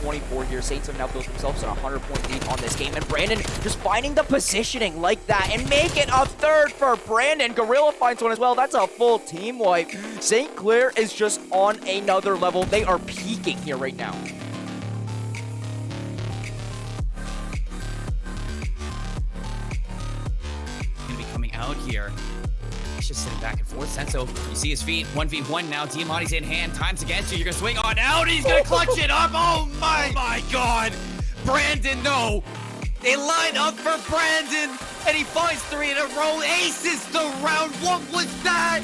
24 here. Saints have now built themselves a 100-point lead on this game. And Brandon just finding the positioning like that and make it a third for Brandon. Gorilla finds one as well. That's a full team wipe. St. Clair is just on another level. They are peaking here right now. Gonna be coming out here. He's just sitting back and forth. Senso, you see his feet. 1v1 now. Diamati's in hand. Time's against you. You're gonna swing on out. He's gonna clutch it up. Oh my god. Brandon, no. They line up for Brandon, and he finds 3 in a row. Aces the round. What was that?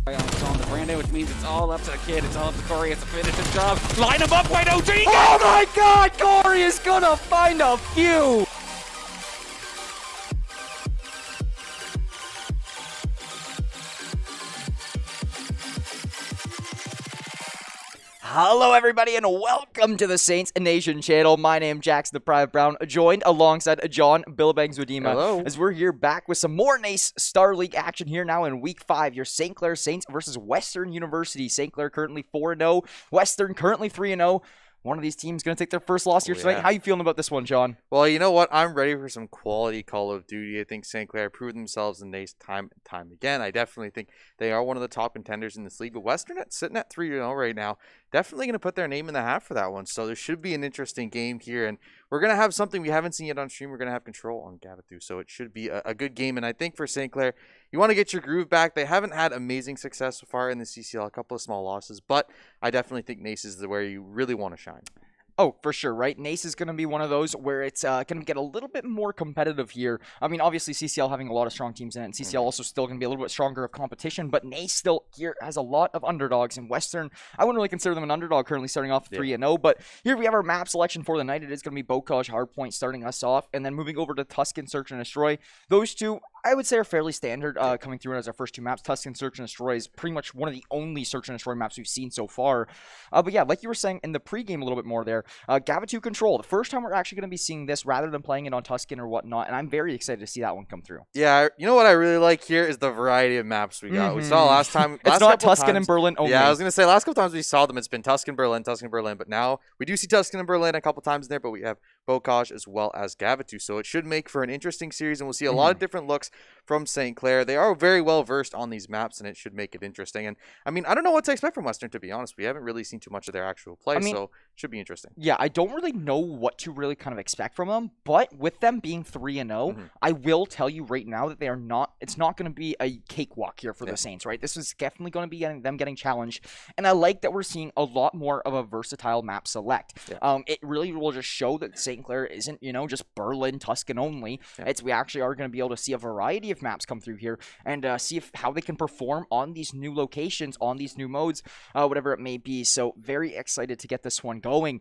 It's on to Brandon, which means it's all up to the kid. It's all up to Corey. It's a finish the job. Line him up, wait, OG! Oh my god, Corey is gonna find a few! Hello everybody and welcome to the Saints Nation channel. My name Jackson the Private Brown, joined alongside John Billabangs Wadima. Hello. As we're here back with some more NACE Star League action here now in week 5. Your St. Clair Saints versus Western University. St. Clair currently 4-0, Western currently 3-0. One of these teams going to take their first loss here tonight. How you feeling about this one, John? Well, you know what? I'm ready for some quality Call of Duty. I think St. Clair proved themselves in NACE time and time again. I definitely think they are one of the top contenders in this league. But Western sitting at 3-0 right now. Definitely going to put their name in the hat for that one. So there should be an interesting game here. And we're going to have something we haven't seen yet on stream. We're going to have control on Gavitu. So it should be a good game. And I think for St. Clair, you want to get your groove back. They haven't had amazing success so far in the CCL. A couple of small losses. But I definitely think NACE is where you really want to shine. Oh, for sure, right? NACE is going to be one of those where it's going to get a little bit more competitive here. I mean, obviously, CCL having a lot of strong teams in it, and CCL also still going to be a little bit stronger of competition, but NACE still here has a lot of underdogs. In Western, I wouldn't really consider them an underdog currently starting off 3-0, but here we have our map selection for the night. It is going to be Bocage, Hardpoint starting us off, and then moving over to Tuscan, Search and Destroy. Those two, I would say, are fairly standard coming through as our first two maps. Tuscan, Search and Destroy is pretty much one of the only Search and Destroy maps we've seen so far. But yeah, like you were saying in the pregame a little bit more there, Gavitu Control. The first time we're actually going to be seeing this rather than playing it on Tuscan or whatnot, and I'm very excited to see that one come through. Yeah, you know what I really like here is the variety of maps we got. We saw last time. It's not Tuscan and Berlin only. Yeah, I was going to say, last couple times we saw them, it's been Tuscan, Berlin, but now we do see Tuscan and Berlin a couple times in there, but we have Bocage as well as Gavitu. So it should make for an interesting series, and we'll see a lot of different looks from St. Clair. They are very well versed on these maps, and it should make it interesting. And I mean, I don't know what to expect from Western, to be honest. We haven't really seen too much of their actual play, so it should be interesting. Yeah, I don't really know what to really kind of expect from them, but with them being 3-0, I will tell you right now that they are not. It's not going to be a cakewalk here for the Saints, right? This is definitely going to be them getting challenged, and I like that we're seeing a lot more of a versatile map select. It really will just show that St. Clair isn't, just Berlin, Tuscan only. We actually are going to be able to see a variety of maps come through here and see how they can perform on these new locations, on these new modes, whatever it may be. So very excited to get this one going.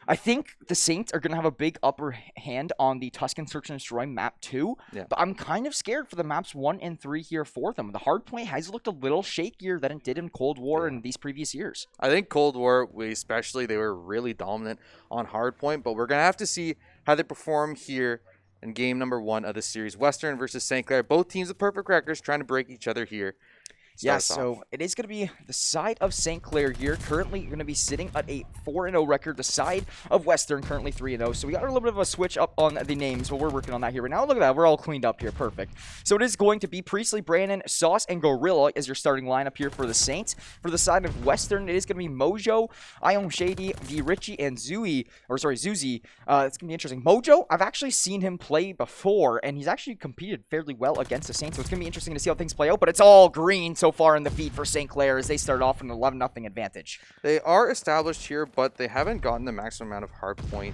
I think the Saints are going to have a big upper hand on the Tuscan Search and Destroy map 2, but I'm kind of scared for the maps 1 and 3 here for them. The Hardpoint has looked a little shakier than it did in Cold War in these previous years. I think Cold War, especially, they were really dominant on Hardpoint, but we're going to have to see how they perform here in game number 1 of the series. Western versus St. Clair, both teams with perfect records trying to break each other here. Yeah, so it is going to be the side of St. Clair here. Currently, you're going to be sitting at a 4-0 record. The side of Western currently 3-0. So we got a little bit of a switch up on the names, but we're working on that here right now. Look at that. We're all cleaned up here. Perfect. So it is going to be Priestley, Brandon, Sauce, and Gorilla as your starting lineup here for the Saints. For the side of Western, it is going to be Mojo, Ion Shady, V. Richie, and Zuzi. It's going to be interesting. Mojo, I've actually seen him play before, and he's actually competed fairly well against the Saints. So it's going to be interesting to see how things play out, but it's all green so far in the feed for St. Clair as they start off an 11-0 advantage. They are established here, but they haven't gotten the maximum amount of hardpoint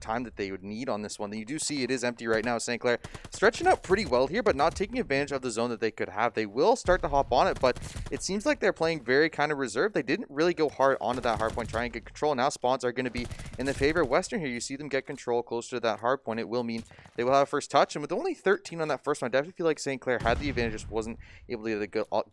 time that they would need on this one. You do see it is empty right now. St. Clair stretching out pretty well here, but not taking advantage of the zone that they could have. They will start to hop on it, but it seems like they're playing very kind of reserved. They didn't really go hard onto that hardpoint, trying to get control. Now spawns are going to be in the favor of Western here. You see them get control closer to that hardpoint. It will mean they will have a first touch, and with only 13 on that first one, I definitely feel like St. Clair had the advantage, just wasn't able to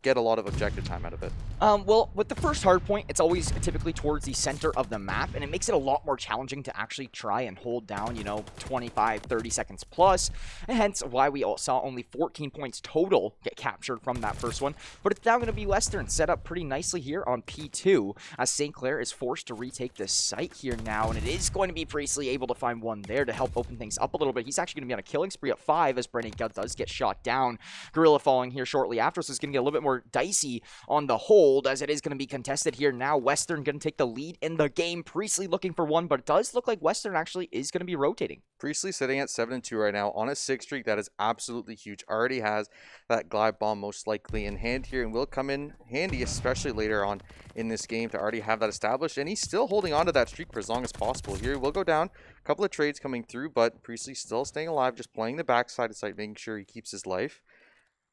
get get a lot of objective time out of it? Well, with the first hard point, it's always typically towards the center of the map, and it makes it a lot more challenging to actually try and hold down, 25, 30 seconds plus, and hence why we all saw only 14 points total get captured from that first one. But it's now going to be Western set up pretty nicely here on P2, as St. Clair is forced to retake this site here now, and it is going to be Priestley able to find one there to help open things up a little bit. He's actually going to be on a killing spree at 5, as Brandon does get shot down. Gorilla falling here shortly after, so it's going to get a little bit more dicey on the hold, as it is going to be contested here now. Western going to take the lead in the game. Priestley looking for one, but it does look like Western actually is going to be rotating. Priestley sitting at 7-2 right now on a 6 streak. That is absolutely huge. Already has that glide bomb most likely in hand here, and will come in handy, especially later on in this game, to already have that established. And he's still holding on to that streak for as long as possible. Here we'll go down. A couple of trades coming through, but Priestley still staying alive, just playing the backside of site, making sure he keeps his life.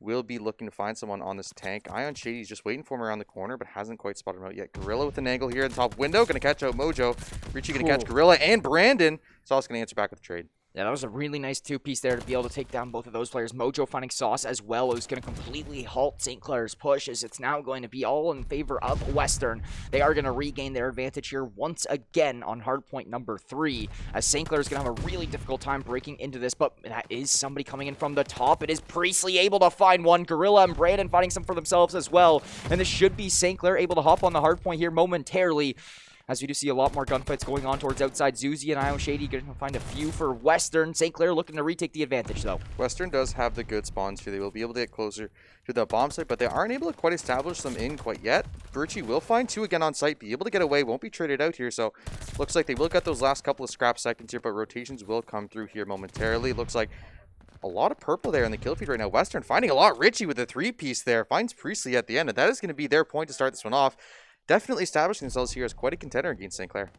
Will be looking to find someone on this tank. Ion Shady's just waiting for him around the corner, but hasn't quite spotted him out yet. Gorilla with an angle here in the top window. Going to catch out Mojo. Richie going to catch Gorilla and Brandon. Sauce going to answer back with a trade. Yeah, that was a really nice two-piece there to be able to take down both of those players. Mojo finding Sauce as well, who's going to completely halt St. Clair's push, as it's now going to be all in favor of Western. They are going to regain their advantage here once again on hardpoint number 3, as St. Clair's going to have a really difficult time breaking into this, but that is somebody coming in from the top. It is Priestley able to find one. Gorilla and Brandon finding some for themselves as well, and this should be St. Clair able to hop on the hardpoint here momentarily, as we do see a lot more gunfights going on towards outside. Zuzi and Ion Shady going to find a few for Western. St. Clair looking to retake the advantage, though. Western does have the good spawns here. They will be able to get closer to the bomb site, but they aren't able to quite establish them in quite yet. Birchie will find 2 again on site, be able to get away, won't be traded out here, so looks like they will get those last couple of scrap seconds here, but rotations will come through here momentarily. Looks like a lot of purple there in the kill feed right now. Western finding a lot. Richie with a 3-piece there, finds Priestley at the end, and that is going to be their point to start this one off. Definitely establishing themselves here as quite a contender against St. Clair.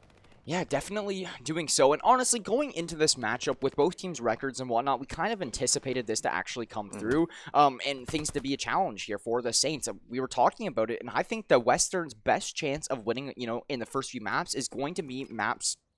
Yeah, definitely doing so. And honestly, going into this matchup with both teams' records and whatnot, we kind of anticipated this to actually come through and things to be a challenge here for the Saints. We were talking about it, and I think the Western's best chance of winning, in the first few maps is going to be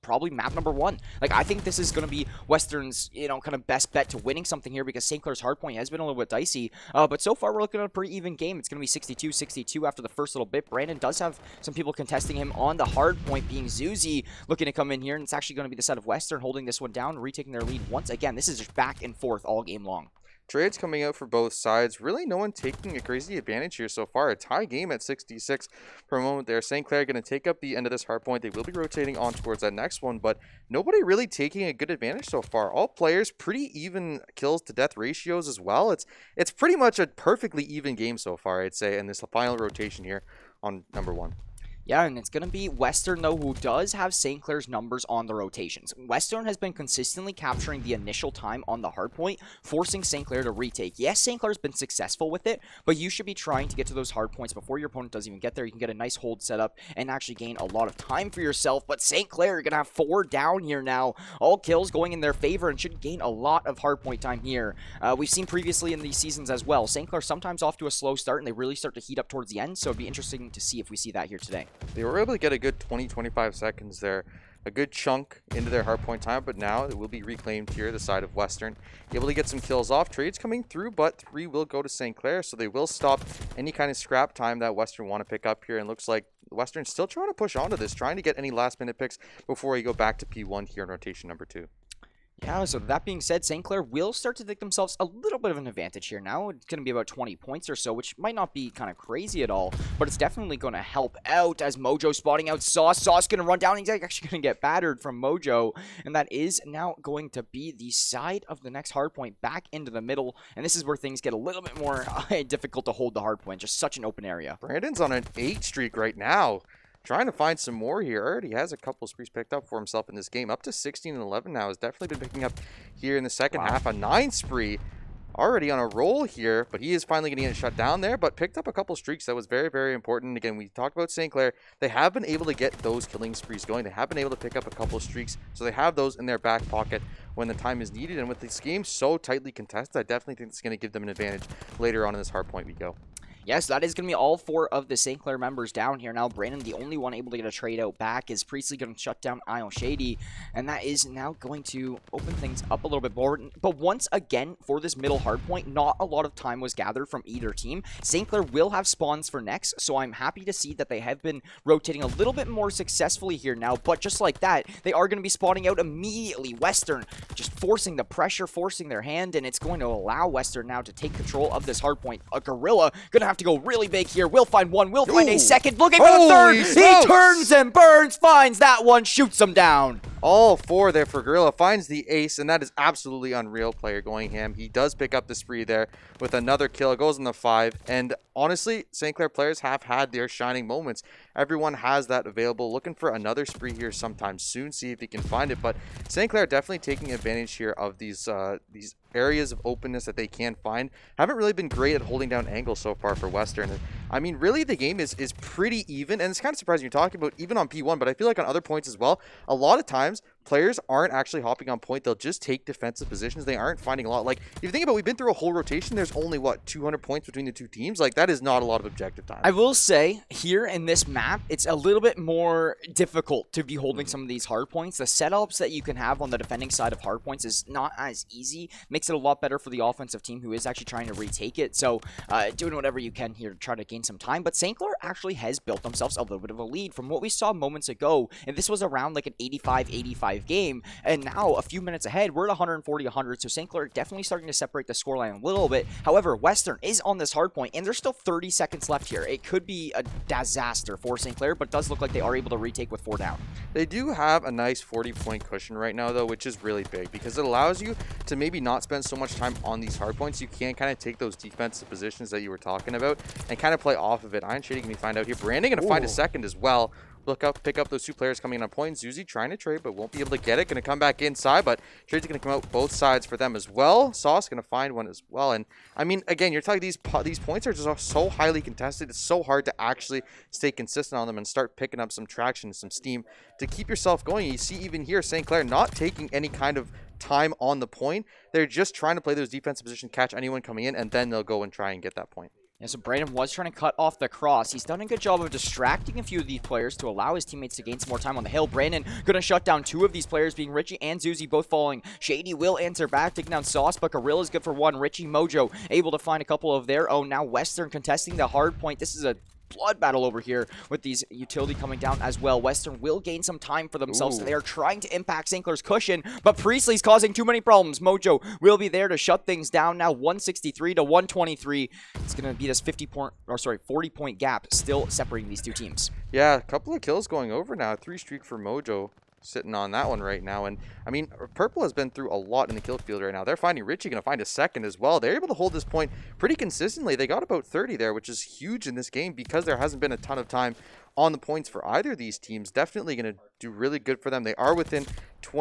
probably map number 1. Like, I think this is going to be Western's, kind of best bet to winning something here, because St. Clair's hardpoint has been a little bit dicey. But so far, we're looking at a pretty even game. It's going to be 62-62 after the first little bit. Brandon does have some people contesting him on the hardpoint, being Zuzi looking to come in here, and it's actually going to be the side of Western holding this one down, retaking their lead once again. This is just back and forth all game long. Trades coming out for both sides. Really no one taking a crazy advantage here so far. A tie game at 66 for a moment there. St. Clair going to take up the end of this hard point. They will be rotating on towards that next one, but nobody really taking a good advantage so far. All players pretty even kills to death ratios as well. It's pretty much a perfectly even game so far, I'd say, in this final rotation here on number 1. Yeah, and it's going to be Western, though, who does have St. Clair's numbers on the rotations. Western has been consistently capturing the initial time on the hardpoint, forcing St. Clair to retake. Yes, St. Clair's been successful with it, but you should be trying to get to those hard points before your opponent does even get there. You can get a nice hold set up and actually gain a lot of time for yourself, but St. Clair are going to have 4 down here now. All kills going in their favor and should gain a lot of hardpoint time here. We've seen previously in these seasons as well, St. Clair sometimes off to a slow start, and they really start to heat up towards the end, so it'd be interesting to see if we see that here today. They were able to get a good 20-25 seconds there, a good chunk into their hardpoint time, but now it will be reclaimed here, the side of Western. Able to get some kills off. Trades coming through, but 3 will go to St. Clair, so they will stop any kind of scrap time that Western want to pick up here, and looks like Western's still trying to push onto this, trying to get any last-minute picks before we go back to P1 here in rotation number 2. Yeah, so that being said, St. Clair will start to take themselves a little bit of an advantage here now. It's going to be about 20 points or so, which might not be kind of crazy at all, but it's definitely going to help out as Mojo spotting out Sauce. Sauce going to run down. He's actually going to get battered from Mojo, and that is now going to be the side of the next hardpoint back into the middle, and this is where things get a little bit more difficult to hold the hardpoint. Just such an open area. Brandon's on an 8 streak right now. Trying to find some more here. Already has a couple sprees picked up for himself in this game. Up to 16 and 11 now. Has definitely been picking up here in the second half. A 9 spree. Already on a roll here, but he is finally getting it shut down there, but picked up a couple streaks. That was very, very important. Again, we talked about St. Clair. They have been able to get those killing sprees going. They have been able to pick up a couple streaks, so they have those in their back pocket when the time is needed. And with this game so tightly contested, I definitely think it's going to give them an advantage later on in this hard point we go. Yes, that is going to be all 4 of the St. Clair members down here. Now, Brandon, the only one able to get a trade out back, is Priestley going to shut down Isle Shady, and that is now going to open things up a little bit more. But once again, for this middle hardpoint, not a lot of time was gathered from either team. St. Clair will have spawns for next, so I'm happy to see that they have been rotating a little bit more successfully here now, but just like that, they are going to be spawning out immediately. Western just forcing the pressure, forcing their hand, and it's going to allow Western now to take control of this hardpoint. A Gorilla going to have to go really big here. We'll find one. We'll find a second. Looking for the third. He turns and burns. Finds that one. Shoots him down. All 4 there for Gorilla. Finds the ace, and that is absolutely unreal. Player going ham. He does pick up the spree there with another kill. It goes in the 5. And honestly, St. Clair players have had their shining moments. Everyone has that available. Looking for another spree here sometime soon. See if he can find it. But St. Clair definitely taking advantage here of these areas of openness that they can find. Haven't really been great at holding down angles so far for Western. I mean, really, the game is pretty even, and it's kind of surprising you're talking about even on P1, but I feel like on other points as well, a lot of times players aren't actually hopping on point. They'll just take defensive positions. They aren't finding a lot. Like, if you think about, we've been through a whole rotation. There's only, what, 200 points between the two teams? Like, that is not a lot of objective time. I will say, here in this map, it's a little bit more difficult to be holding some of these hard points. The setups that you can have on the defending side of hard points is not as easy. Makes it a lot better for the offensive team who is actually trying to retake it. So, doing whatever you can here to try to gain some time. But St. Clair actually has built themselves a little bit of a lead from what we saw moments ago. And this was around like an 85-85 game. And now, a few minutes ahead, we're at 140-100. So St. Clair definitely starting to separate the scoreline a little bit. However, Western is on this hard point, and there's still 30 seconds left here. It could be a disaster for St. Clair, but it does look like they are able to retake with 4 down. They do have a nice 40-point cushion right now, though, which is really big because it allows you to maybe not spend so much time on these hard points. You can kind of take those defensive positions that you were talking about and kind of play off of it. Iron Shady can find out here. Brandon going to find a second as well. Pick up those 2 players coming in on point. Zuzi trying to trade, but won't be able to get it. Going to come back inside, but trade's going to come out both sides for them as well. Sauce going to find one as well. And I mean, again, you're talking these points are just so highly contested. It's so hard to actually stay consistent on them and start picking up some traction, some steam to keep yourself going. You see even here, St. Clair not taking any kind of time on the point. They're just trying to play those defensive positions, catch anyone coming in, and then they'll go and try and get that point. Yeah, so Brandon was trying to cut off the cross. He's done a good job of distracting a few of these players to allow his teammates to gain some more time on the hill. Brandon going to shut down 2 of these players, being Richie and Zuzi both falling. Shady will answer back, taking down Sauce, but Gorilla's good for 1. Richie, Mojo able to find a couple of their own. Now Western contesting the hard point. This is a blood battle over here with these utility coming down as well. Western will gain some time for themselves. They are trying to impact St. Clair's cushion, but Priestley's causing too many problems. Mojo will be there to shut things down now. 163 to 123. It's going to be this 40-point gap still separating these two teams. Yeah, a couple of kills going over now. 3 streak for Mojo. Sitting on that one right now. And I mean, Purple has been through a lot in the kill field right now. They're finding Richie going to find a second as well. They're able to hold this point pretty consistently. They got about 30 there, which is huge in this game because there hasn't been a ton of time on the points for either of these teams. Definitely going to do really good for them. They are within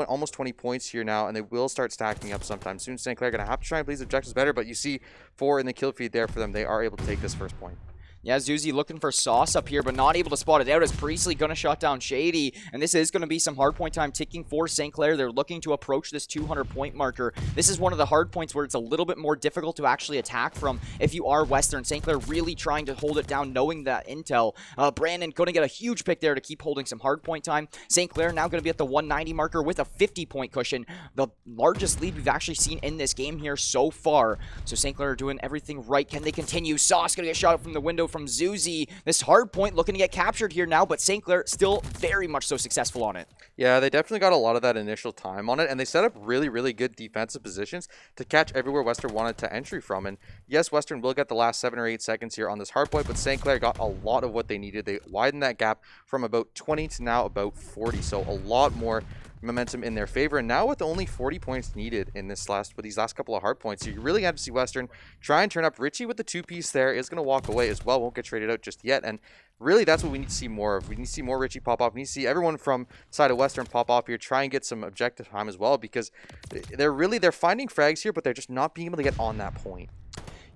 almost 20 points here now, and they will start stacking up sometime soon. St. Clair going to have to try and play these objectives better, but you see 4 in the kill feed there for them. They are able to take this first point. Yeah, Zuzi looking for Sauce up here, but not able to spot it out as Priestley going to shut down Shady. And this is going to be some hard point time ticking for St. Clair. They're looking to approach this 200-point marker. This is one of the hard points where it's a little bit more difficult to actually attack from if you are Western. St. Clair really trying to hold it down, knowing that intel. Brandon going to get a huge pick there to keep holding some hard point time. St. Clair now going to be at the 190 marker with a 50-point cushion. The largest lead we've actually seen in this game here so far. So St. Clair are doing everything right. Can they continue? Sauce going to get shot out from the window from Zuzi. This hard point looking to get captured here now, but St. Clair still very much so successful on it. Yeah, they definitely got a lot of that initial time on it, and they set up really, really good defensive positions to catch everywhere Western wanted to entry from. And yes, Western will get the last 7 or 8 seconds here on this hard point, but St. Clair got a lot of what they needed. They widened that gap from about 20 to now about 40, so a lot more momentum in their favor. And now with only 40 points needed in these last couple of hard points, you really have to see Western try and turn up. Richie with the 2-piece there is going to walk away as well, won't get traded out just yet. And really that's what we need to see more of. We need to see more Richie pop off. We need to see everyone from side of Western pop off here, try and get some objective time as well, because they're finding frags here, but they're just not being able to get on that point.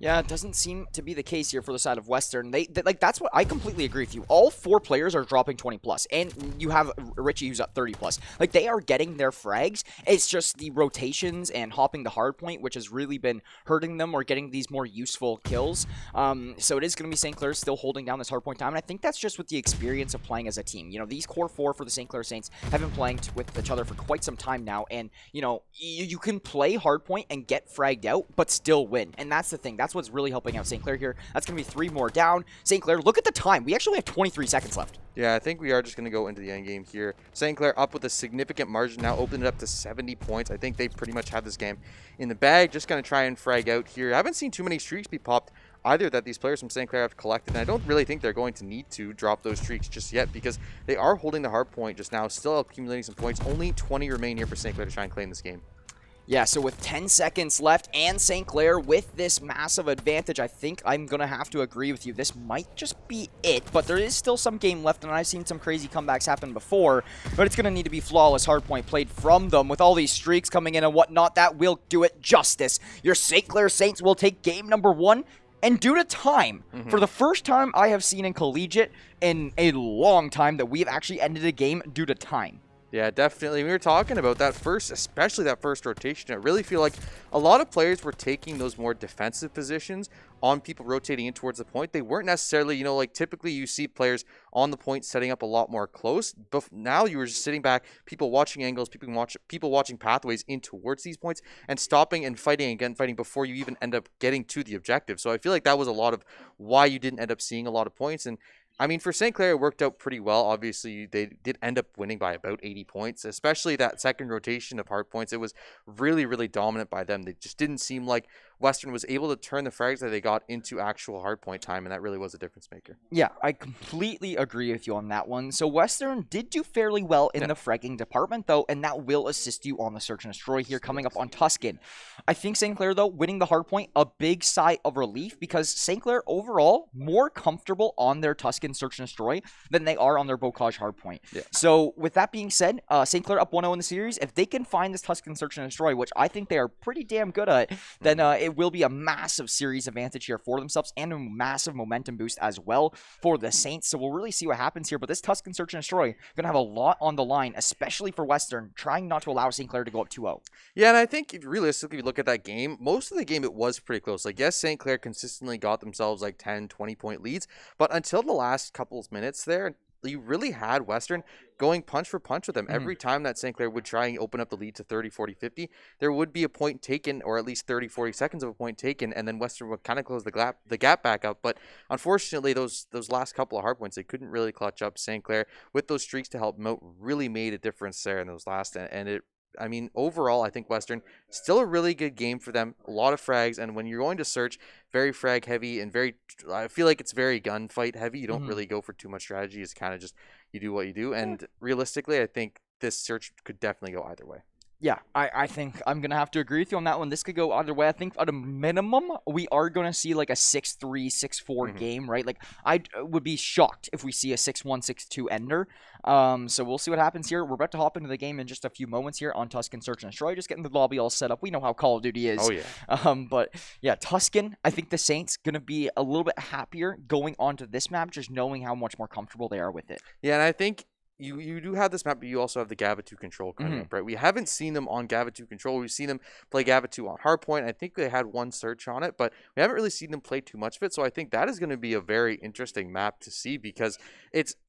Yeah, it doesn't seem to be the case here for the side of Western. Like, that's what I completely agree with you. All 4 players are dropping 20 plus, and you have Richie who's at 30 plus. Like, they are getting their frags. It's just the rotations and hopping the hard point, which has really been hurting them or getting these more useful kills. So it is going to be St. Clair still holding down this hard point time, and I think that's just with the experience of playing as a team. You know, these core 4 for the St. Clair Saints have been playing with each other for quite some time now, and, you know, you can play hard point and get fragged out, but still win, and that's the thing. That's what's really helping out St. Clair here. That's going to be 3 more down. St. Clair, look at the time. We actually have 23 seconds left. Yeah, I think we are just going to go into the end game here. St. Clair up with a significant margin now, opened it up to 70 points. I think they pretty much have this game in the bag. Just going to try and frag out here. I haven't seen too many streaks be popped either that these players from St. Clair have collected, and I don't really think they're going to need to drop those streaks just yet because they are holding the hard point just now, still accumulating some points. Only 20 remain here for St. Clair to try and claim this game. Yeah, so with 10 seconds left and St. Clair with this massive advantage, I think I'm going to have to agree with you. This might just be it, but there is still some game left, and I've seen some crazy comebacks happen before, but it's going to need to be flawless hardpoint played from them with all these streaks coming in and whatnot. That will do it justice. Your St. Clair Saints will take game number 1. And due to time, for the first time I have seen in Collegiate in a long time that we've actually ended a game due to time. Yeah, definitely. We were talking about that first, especially that first rotation. I really feel like a lot of players were taking those more defensive positions on people rotating in towards the point. They weren't necessarily, you know, like typically you see players on the point setting up a lot more close. But now you were just sitting back, people watching angles, people watching pathways in towards these points and stopping and fighting again, fighting before you even end up getting to the objective. So I feel like that was a lot of why you didn't end up seeing a lot of points. And I mean, for St. Clair, it worked out pretty well. Obviously, they did end up winning by about 80 points, especially that second rotation of hard points. It was really, really dominant by them. They just didn't seem like Western was able to turn the frags that they got into actual hard point time, and that really was a difference maker. Yeah, I completely agree with you on that one. So Western did do fairly well in the fragging department, though, and that will assist you on the search and destroy here coming up on Tuscan. I think St. Clair, though, winning the hard point, a big sigh of relief because St. Clair overall more comfortable on their Tuscan search and destroy than they are on their Bocage hard point. Yeah. So with that being said, St. Clair up 1-0 in the series. If they can find this Tuscan search and destroy, which I think they are pretty damn good at, then it will be a massive series advantage here for themselves and a massive momentum boost as well for the Saints. So we'll really see what happens here. But this Tuscan search and destroy going to have a lot on the line, especially for Western, trying not to allow St. Clair to go up 2-0. Yeah, and I think if realistically you look at that game, most of the game it was pretty close. Like, yes, St. Clair consistently got themselves like 10, 20-point leads, but until the last couple of minutes there, you really had Western going punch for punch with them. Every time that St. Clair would try and open up the lead to 30, 40, 50, there would be a point taken, or at least 30, 40 seconds of a point taken, and then Western would kind of close the gap back up. But unfortunately, those last couple of hard points, they couldn't really clutch up. St. Clair, with those streaks to help them out, really made a difference there in those last, and it, I mean, overall, I think Western, still a really good game for them. A lot of frags, and when you're going to search, very frag heavy and I feel like it's very gunfight heavy. You don't really go for too much strategy. It's kind of just, you do what you do. And realistically, I think this search could definitely go either way. Yeah, I think I'm going to have to agree with you on that one. This could go either way. I think at a minimum, we are going to see like a 6-3, 6-4 game, right? Like, I would be shocked if we see a 6-1, 6-2 ender. So we'll see what happens here. We're about to hop into the game in just a few moments here on Tuscan Search and Destroy. Just getting the lobby all set up. We know how Call of Duty is. Oh, yeah. But yeah, Tuscan, I think the Saints going to be a little bit happier going onto this map, just knowing how much more comfortable they are with it. Yeah, and I think you do have this map, but you also have the Gava 2 control coming up, right? We haven't seen them on Gava 2 control. We've seen them play Gava 2 on hardpoint. I think they had one search on it, but we haven't really seen them play too much of it. So I think that is going to be a very interesting map to see because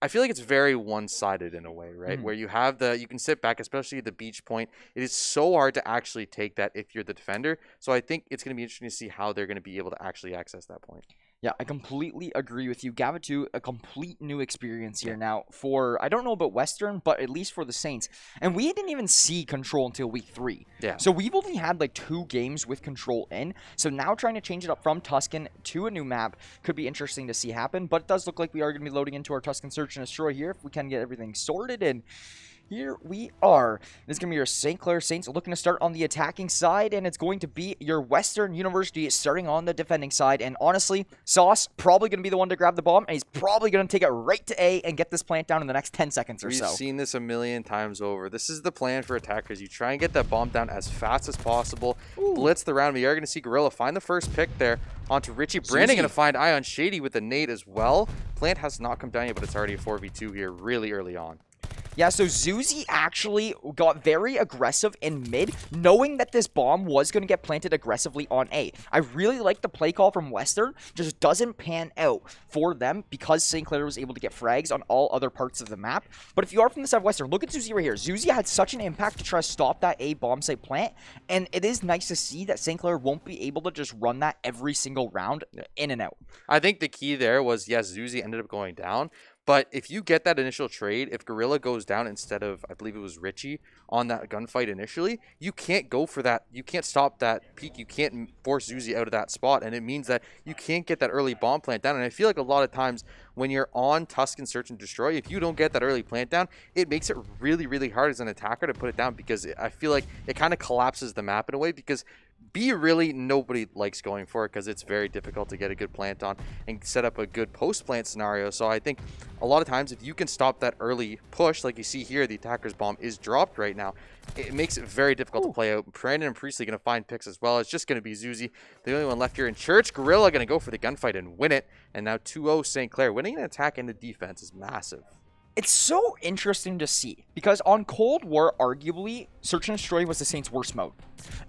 I feel like it's very one-sided in a way, right? Where you have you can sit back, especially the beach point. It is so hard to actually take that if you're the defender. So I think it's going to be interesting to see how they're going to be able to actually access that point. Yeah, I completely agree with you. Gava 2, a complete new experience here now for, I don't know about Western, but at least for the Saints. And we didn't even see Control until week 3. Yeah. So we've only had like 2 games with Control in. So now trying to change it up from Tuscan to a new map could be interesting to see happen. But it does look like we are going to be loading into our Tuscan Search and Destroy here if we can get everything sorted. And here we are. This is going to be your St. Clair Saints looking to start on the attacking side, and it's going to be your Western University starting on the defending side. And honestly, Sauce probably going to be the one to grab the bomb, and he's probably going to take it right to A and get this plant down in the next 10 seconds or so. We've seen this a million times over. This is the plan for attackers. You try and get that bomb down as fast as possible, blitz the round. We are going to see Gorilla find the first pick there onto Richie. Brandon going to find Eye on Shady with the nade as well. Plant has not come down yet, but it's already a 4v2 here really early on. Yeah, so Zuzi actually got very aggressive in mid, knowing that this bomb was going to get planted aggressively on A. I really like the play call from Western, just doesn't pan out for them because St. Clair was able to get frags on all other parts of the map. But if you are from the side of Western, look at Zuzi right here. Zuzi had such an impact to try to stop that A bomb site plant, and it is nice to see that St. Clair won't be able to just run that every single round in and out. I think the key there was, yes, Zuzi ended up going down. But if you get that initial trade, if Gorilla goes down instead of, I believe it was Richie, on that gunfight initially, you can't go for that. You can't stop that peak. You can't force Zuzi out of that spot. And it means that you can't get that early bomb plant down. And I feel like a lot of times when you're on Tuscan Search and Destroy, if you don't get that early plant down, it makes it really, really hard as an attacker to put it down because I feel like it kind of collapses the map in a way because B really nobody likes going for it because it's very difficult to get a good plant on and set up a good post plant scenario. So I think a lot of times if you can stop that early push, like you see here, the attacker's bomb is dropped right now, it makes it very difficult to play out. Brandon and Priestley going to find picks as well. It's just going to be Zuzi, the only one left here in Church. Gorilla going to go for the gunfight and win it. And now 2-0 St. Clair. Winning an attack and the defense is massive. It's so interesting to see because on Cold War, arguably, Search and Destroy was the Saints' worst mode.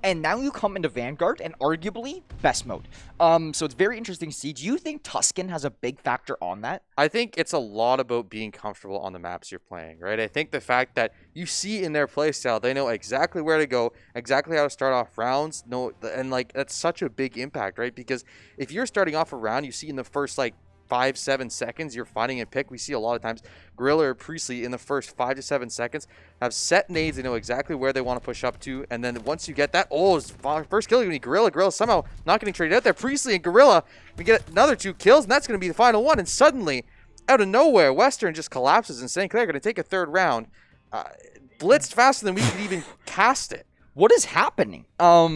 And now you come into Vanguard and arguably best mode. So it's very interesting to see. Do you think Tuscan has a big factor on that? I think it's a lot about being comfortable on the maps you're playing, right? I think the fact that you see in their playstyle, they know exactly where to go, exactly how to start off rounds. And like that's such a big impact, right? Because if you're starting off a round, you see in the first 5-7 seconds you're finding a pick. We see a lot of times Gorilla or Priestley in the first 5 to 7 seconds have set nades. They know exactly where they want to push up to, and then once you get that, it's first kill. You need Gorilla somehow not getting traded out there. Priestley and Gorilla, we get another 2 kills, and that's going to be the final one. And suddenly out of nowhere Western just collapses, and St. Clair going to take a third round, blitzed faster than we could even cast it. What is happening?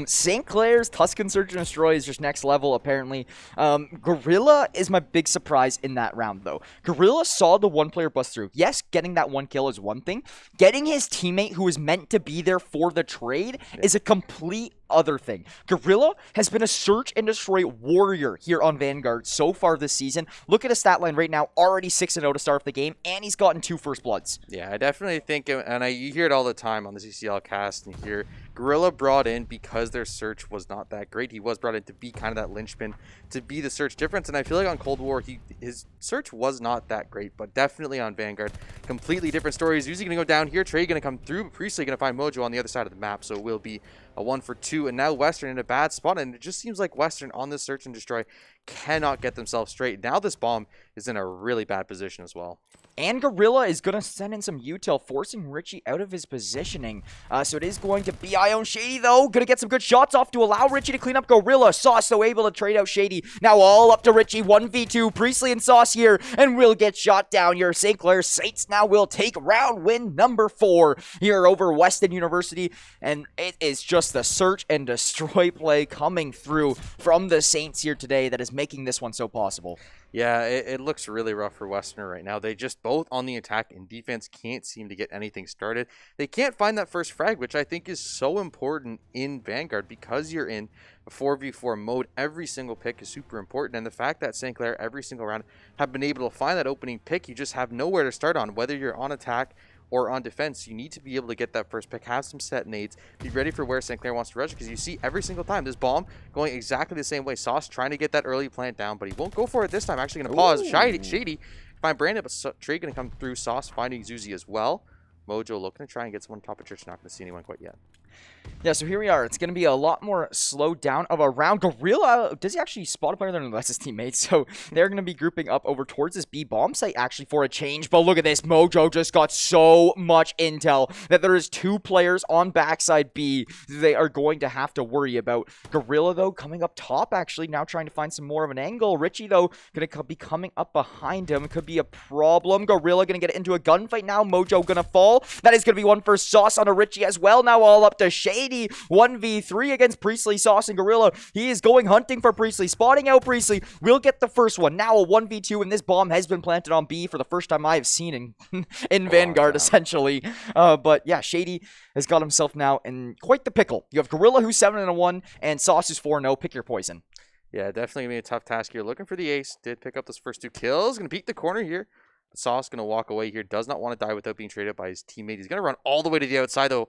St. Clair's Tuscan Search and Destroy is just next level, apparently. Gorilla is my big surprise in that round, though. Gorilla saw the one-player bust through. Yes, getting that 1 kill is one thing. Getting his teammate who is meant to be there for the trade is a complete other thing. Gorilla has been a Search and Destroy warrior here on Vanguard so far this season. Look at his stat line right now, already 6-0 to start off the game, and he's gotten 2 first bloods. Yeah, I definitely think, and you hear it all the time on the CCL cast, and you hear Gorilla brought in because their search was not that great. He was brought in to be kind of that linchpin, to be the search difference. And I feel like on Cold War, his search was not that great, but definitely on Vanguard, completely different stories. Uzi going to go down here, Trey going to come through, but Priestley going to find Mojo on the other side of the map, so it will be a 1 for 2. And now Western in a bad spot, and it just seems like Western on this Search and Destroy cannot get themselves straight. Now this bomb is in a really bad position as well. And Gorilla is going to send in some util, forcing Richie out of his positioning. So it is going to be Ion Shady, though. Going to get some good shots off to allow Richie to clean up Gorilla. Sauce, though, able to trade out Shady. Now all up to Richie, 1v2. Priestley and Sauce here, and will get shot down here. St. Clair Saints now will take round win number 4 here over Weston University. And it is just the Search and Destroy play coming through from the Saints here today that is making this one so possible. Yeah, it looks really rough for Western right now. They just both on the attack and defense can't seem to get anything started. They can't find that first frag, which I think is so important in Vanguard because you're in a 4v4 mode. Every single pick is super important, and the fact that St. Clair every single round have been able to find that opening pick, you just have nowhere to start on. Whether you're on attack or on defense, you need to be able to get that first pick, have some set nades, be ready for where St. Clair wants to rush, because you see every single time this bomb going exactly the same way. Sauce trying to get that early plant down, but he won't go for it this time. Actually going to pause. Shady find Brandon, but Trey going to come through. Sauce finding Zuzi as well. Mojo looking to try and get someone top of church. Not going to see anyone quite yet. Yeah, so here we are. It's going to be a lot more slowed down of a round. Gorilla, does he actually spot a player there unless his teammates? So they're going to be grouping up over towards this B bomb site actually for a change. But look at this. Mojo just got so much intel that there is 2 players on backside B they are going to have to worry about. Gorilla, though, coming up top actually, now trying to find some more of an angle. Richie, though, going to be coming up behind him. It could be a problem. Gorilla going to get into a gunfight now. Mojo going to fall. That is going to be 1 for Sauce on a Richie as well. Now all up to Shady, 1v3 against Priestley, Sauce, and Gorilla. He is going hunting for Priestley, spotting out Priestley. We'll get the first one. Now a 1v2, and this bomb has been planted on B for the first time I have seen in Vanguard, essentially. But yeah, Shady has got himself now in quite the pickle. You have Gorilla, who's 7-1, and Sauce, who's 4-0. Pick your poison. Yeah, definitely going to be a tough task here. Looking for the ace. Did pick up those first 2 kills. Going to peek the corner here. Sauce going to walk away here. Does not want to die without being traded by his teammate. He's going to run all the way to the outside, though.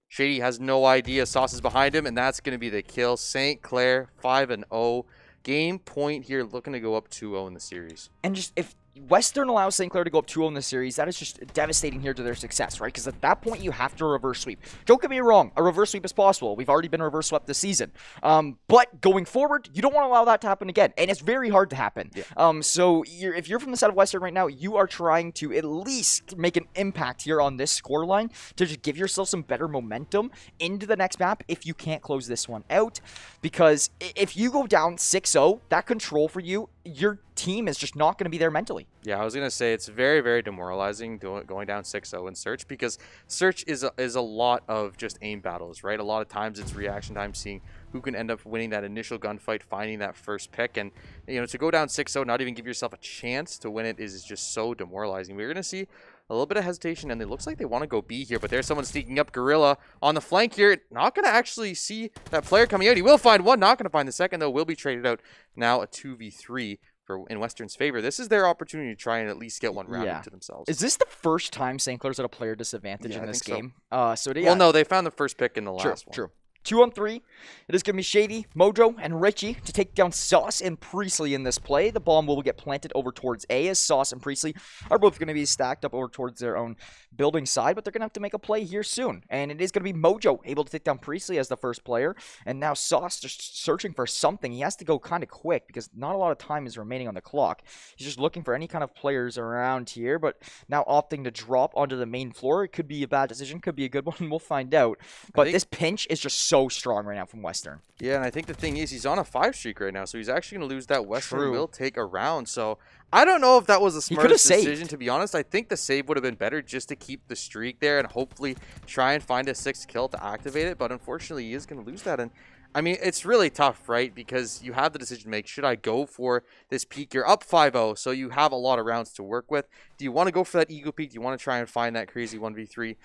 Shady has no idea. Sauce is behind him, and that's going to be the kill. St. Clair, 5-0. Game point here, looking to go up 2-0 in the series. And just if Western allows St. Clair to go up 2-0 in the series, that is just devastating here to their success, right? Because at that point, you have to reverse sweep. Don't get me wrong, a reverse sweep is possible. We've already been reverse swept this season. But going forward, you don't want to allow that to happen again. And it's very hard to happen. Yeah. So if you're from the side of Western right now, you are trying to at least make an impact here on this scoreline to just give yourself some better momentum into the next map if you can't close this one out. Because if you go down 6-0, that control for you, your team is just not going to be there mentally. Yeah, I was going to say it's very, very demoralizing going down 6-0 in Search, because Search is a lot of just aim battles, right? A lot of times it's reaction time, seeing who can end up winning that initial gunfight, finding that first pick. And, you know, to go down 6-0, not even give yourself a chance to win it is just so demoralizing. We're going to see a little bit of hesitation, and it looks like they want to go B here, but there's someone sneaking up. Gorilla on the flank here. Not going to actually see that player coming out. He will find one, not going to find the second, though. Will be traded out. Now a 2v3 in Western's favor. This is their opportunity to try and at least get one round into themselves. Is this the first time St. Clair's at a player disadvantage in this game? So. Well, no, they found the first pick in the last one. True. 2-on-3. It is going to be Shady, Mojo, and Richie to take down Sauce and Priestley in this play. The bomb will get planted over towards A, as Sauce and Priestley are both going to be stacked up over towards their own building side, but they're going to have to make a play here soon. And it is going to be Mojo able to take down Priestley as the first player. And now Sauce just searching for something. He has to go kind of quick because not a lot of time is remaining on the clock. He's just looking for any kind of players around here, but now opting to drop onto the main floor. It could be a bad decision, could be a good one. We'll find out. But this pinch is just so strong right now from Western. Yeah, and I think the thing is he's on a 5 streak right now, so he's actually going to lose that. Western will take a round. So I don't know if that was the smartest decision, to be honest. I think the save would have been better just to keep the streak there and hopefully try and find a 6th kill to activate it. But unfortunately, he is going to lose that. And I mean, it's really tough, right? Because you have the decision to make. Should I go for this peak? You're up 5-0, so you have a lot of rounds to work with. Do you want to go for that ego peak? Do you want to try and find that crazy 1v3?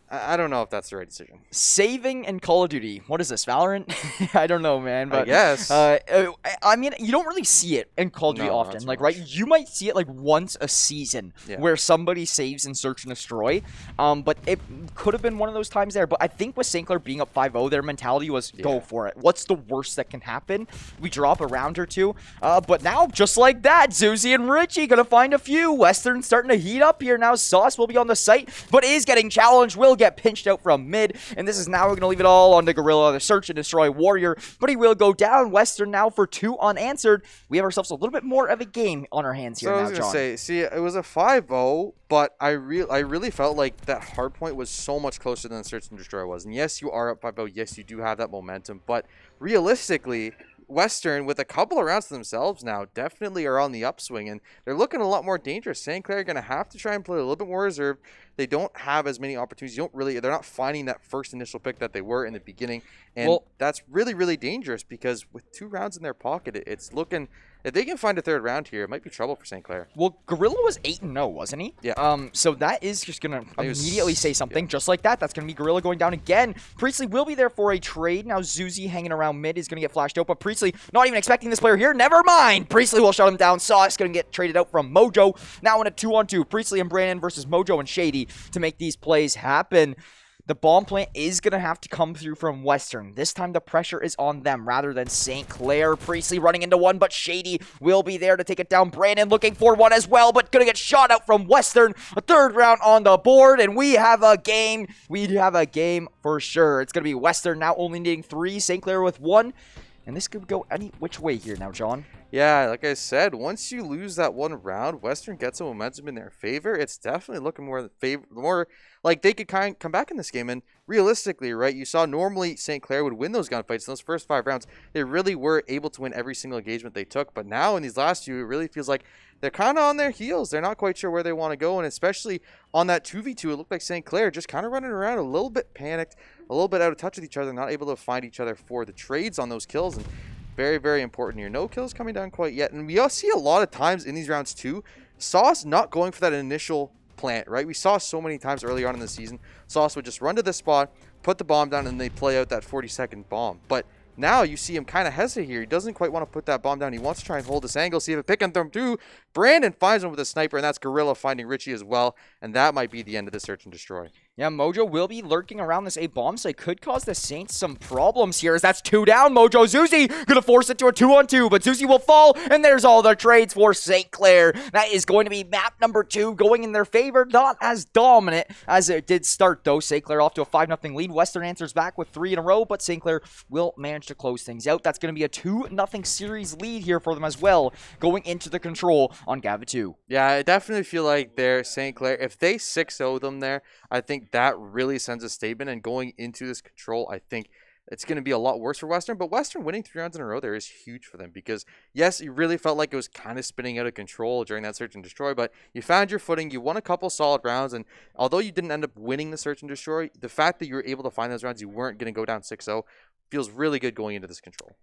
I don't know if that's the right decision. Saving in Call of Duty. What is this, Valorant? I don't know, man. But, I guess. I mean, you don't really see it in Call of Duty often. Like, right? You might see it like once a season where somebody saves in Search and Destroy. But it could have been one of those times there. But I think with St. Clair being up 5-0, their mentality was go for it. What's the worst that can happen? We drop a round or two. But now, just like that, Zuzi and Richie gonna find a few. Western starting to heat up here now. Sauce will be on the site, but is getting challenged. Will get pinched out from mid, and this is now we're going to leave it all on the Gorilla, the Search and Destroy Warrior, but he will go down. Western now for 2 unanswered. We have ourselves a little bit more of a game on our hands here now, John. I was going to say, see, it was a 5-0, but I really felt like that hard point was so much closer than the Search and Destroy was. And yes, you are up 5-0. Yes, you do have that momentum, but realistically, Western, with a couple of rounds to themselves now, definitely are on the upswing, and they're looking a lot more dangerous. St. Clair are going to have to try and play a little bit more reserved. They don't have as many opportunities. They're not finding that first initial pick that they were in the beginning, and that's really, really dangerous because with 2 rounds in their pocket, it's looking. If they can find a 3rd round here, it might be trouble for St. Clair. Well, Gorilla was 8-0, wasn't he? Yeah. So that is just going to immediately say something. Just like that, that's going to be Gorilla going down again. Priestley will be there for a trade. Now Zuzi hanging around mid is going to get flashed out, but Priestley not even expecting this player here. Never mind. Priestley will shut him down. Sauce going to get traded out from Mojo. Now in a 2-on-2. Priestley and Brandon versus Mojo and Shady to make these plays happen. The bomb plant is going to have to come through from Western. This time the pressure is on them rather than St. Clair. Priestley running into one, but Shady will be there to take it down. Brandon looking for one as well, but going to get shot out from Western. A 3rd round on the board, and we have a game. We have a game for sure. It's going to be Western now only needing 3, St. Clair with 1. And this could go any which way here now, John. Yeah, like I said, once you lose that 1 round, Western gets some momentum in their favor. It's definitely looking more like they could kind of come back in this game. And realistically, right, you saw normally St. Clair would win those gunfights. In those first 5 rounds, they really were able to win every single engagement they took. But now in these last few, it really feels like they're kind of on their heels. They're not quite sure where they want to go. And especially on that 2v2, it looked like St. Clair just kind of running around a little bit panicked, a little bit out of touch with each other, not able to find each other for the trades on those kills. And very, very important here. No kills coming down quite yet. And we all see a lot of times in these rounds too, Sauce not going for that initial plant, right? We saw so many times early on in the season, Sauce would just run to this spot, put the bomb down, and they play out that 40-second bomb. But Now you see him kind of hesitate here. He doesn't quite want to put that bomb down. He wants to try and hold this angle, see if it pick on them too. Brandon finds him with a sniper, and that's Gorilla finding Richie as well. And that might be the end of the search and destroy. Yeah, Mojo will be lurking around this A bomb site. Could cause the Saints some problems here as that's 2 down. Mojo Zuzi gonna force it to a 2-on-2, but Zuzi will fall, and there's all the trades for St. Clair. That is going to be map number 2 going in their favor. Not as dominant as it did start, though. St. Clair off to a 5-0 lead. Western answers back with 3 in a row, but St. Clair will manage to close things out. That's going to be a 2-0 series lead here for them as well, going into the control on Gava 2. Yeah, I definitely feel like they're St. Clair. If they 6-0 them there, I think that really sends a statement. And going into this control, I think it's going to be a lot worse for Western. But Western winning 3 rounds in a row there is huge for them because, yes, you really felt like it was kind of spinning out of control during that search and destroy. But you found your footing. You won a couple solid rounds. And although you didn't end up winning the search and destroy, the fact that you were able to find those rounds, you weren't going to go down 6-0, feels really good going into this control.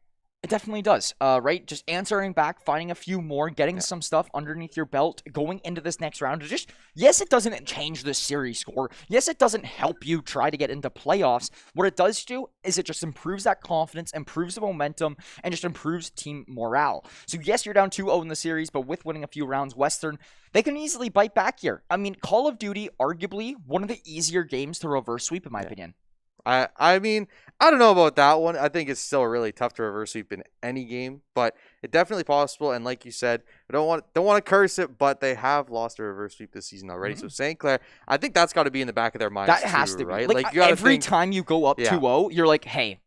It definitely does, right? Just answering back, finding a few more, getting some stuff underneath your belt, going into this next round. Just, yes, it doesn't change the series score. Yes, it doesn't help you try to get into playoffs. What it does do is it just improves that confidence, improves the momentum, and just improves team morale. So yes, you're down 2-0 in the series, but with winning a few rounds, Western, they can easily bite back here. I mean, Call of Duty, arguably one of the easier games to reverse sweep, in my opinion. I mean, I don't know about that one. I think it's still really tough to reverse sweep in any game, but it's definitely possible. And like you said, I don't want to curse it, but they have lost a reverse sweep this season already. So St. Clair, I think that's got to be in the back of their minds. That has to be right. Like you gotta every think, time you go up 2-0, you're like, hey.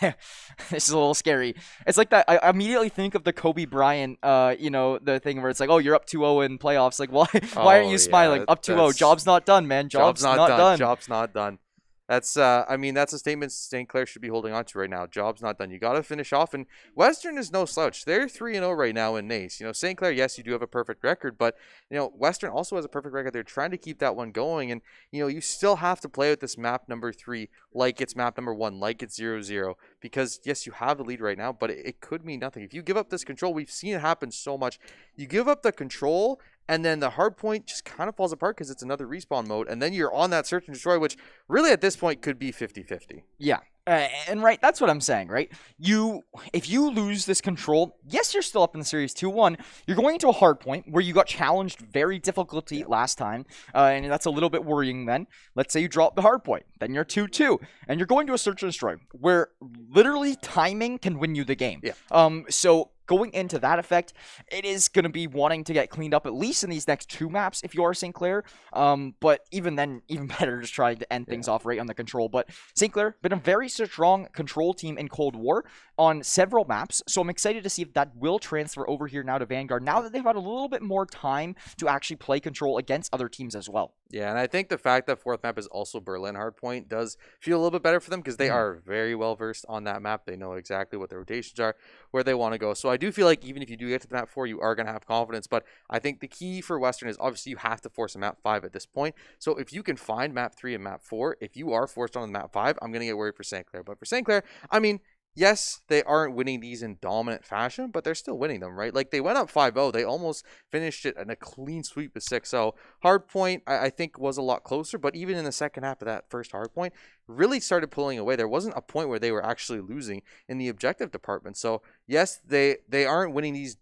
This is a little scary. It's like that. I immediately think of the Kobe Bryant, the thing where it's like, oh, you're up 2-0 in playoffs. Like, why aren't you smiling? Up 2-0, job's not done, man. Job's not done. Job's not done. That's that's a statement St. Clair should be holding on to right now. Job's not done. You got to finish off, and Western is no slouch. They're 3-0 right now in NACE. St. Clair, yes, you do have a perfect record, but Western also has a perfect record. They're trying to keep that one going, and you still have to play with this map number 3 like it's map number 1, like it's 0-0, because yes, you have the lead right now, but it could mean nothing if you give up this control. We've seen it happen so much. You give up the control, and then the hard point just kind of falls apart because it's another respawn mode. And then you're on that search and destroy, which really at this point could be 50-50. Yeah. And right, that's what I'm saying, right? If you lose this control, yes, you're still up in the series 2-1. You're going into a hard point where you got challenged very difficulty last time. And that's a little bit worrying then. Let's say you drop the hard point. Then you're 2-2. And you're going to a search and destroy where literally timing can win you the game. Yeah. So going into that effect, it is going to be wanting to get cleaned up at least in these next 2 maps if you are St. Clair. But even then, even better, just trying to end things off right on the control. But St. Clair, been a very strong control team in Cold War on several maps. So I'm excited to see if that will transfer over here now to Vanguard, now that they've had a little bit more time to actually play control against other teams as well. Yeah, and I think the fact that 4th map is also Berlin Hardpoint does feel a little bit better for them because they are very well versed on that map. They know exactly what the rotations are, where they want to go. So I do feel like even if you do get to map 4, you are going to have confidence. But I think the key for Western is obviously you have to force a map 5 at this point. So if you can find map 3 and map 4, if you are forced on map 5, I'm going to get worried for St. Clair. But for St. Clair, I mean, yes, they aren't winning these in dominant fashion, but they're still winning them, right? Like, they went up 5-0. They almost finished it in a clean sweep of 6-0. Hardpoint, I think, was a lot closer, but even in the second half of that first hardpoint, really started pulling away. There wasn't a point where they were actually losing in the objective department. So, yes, they aren't winning these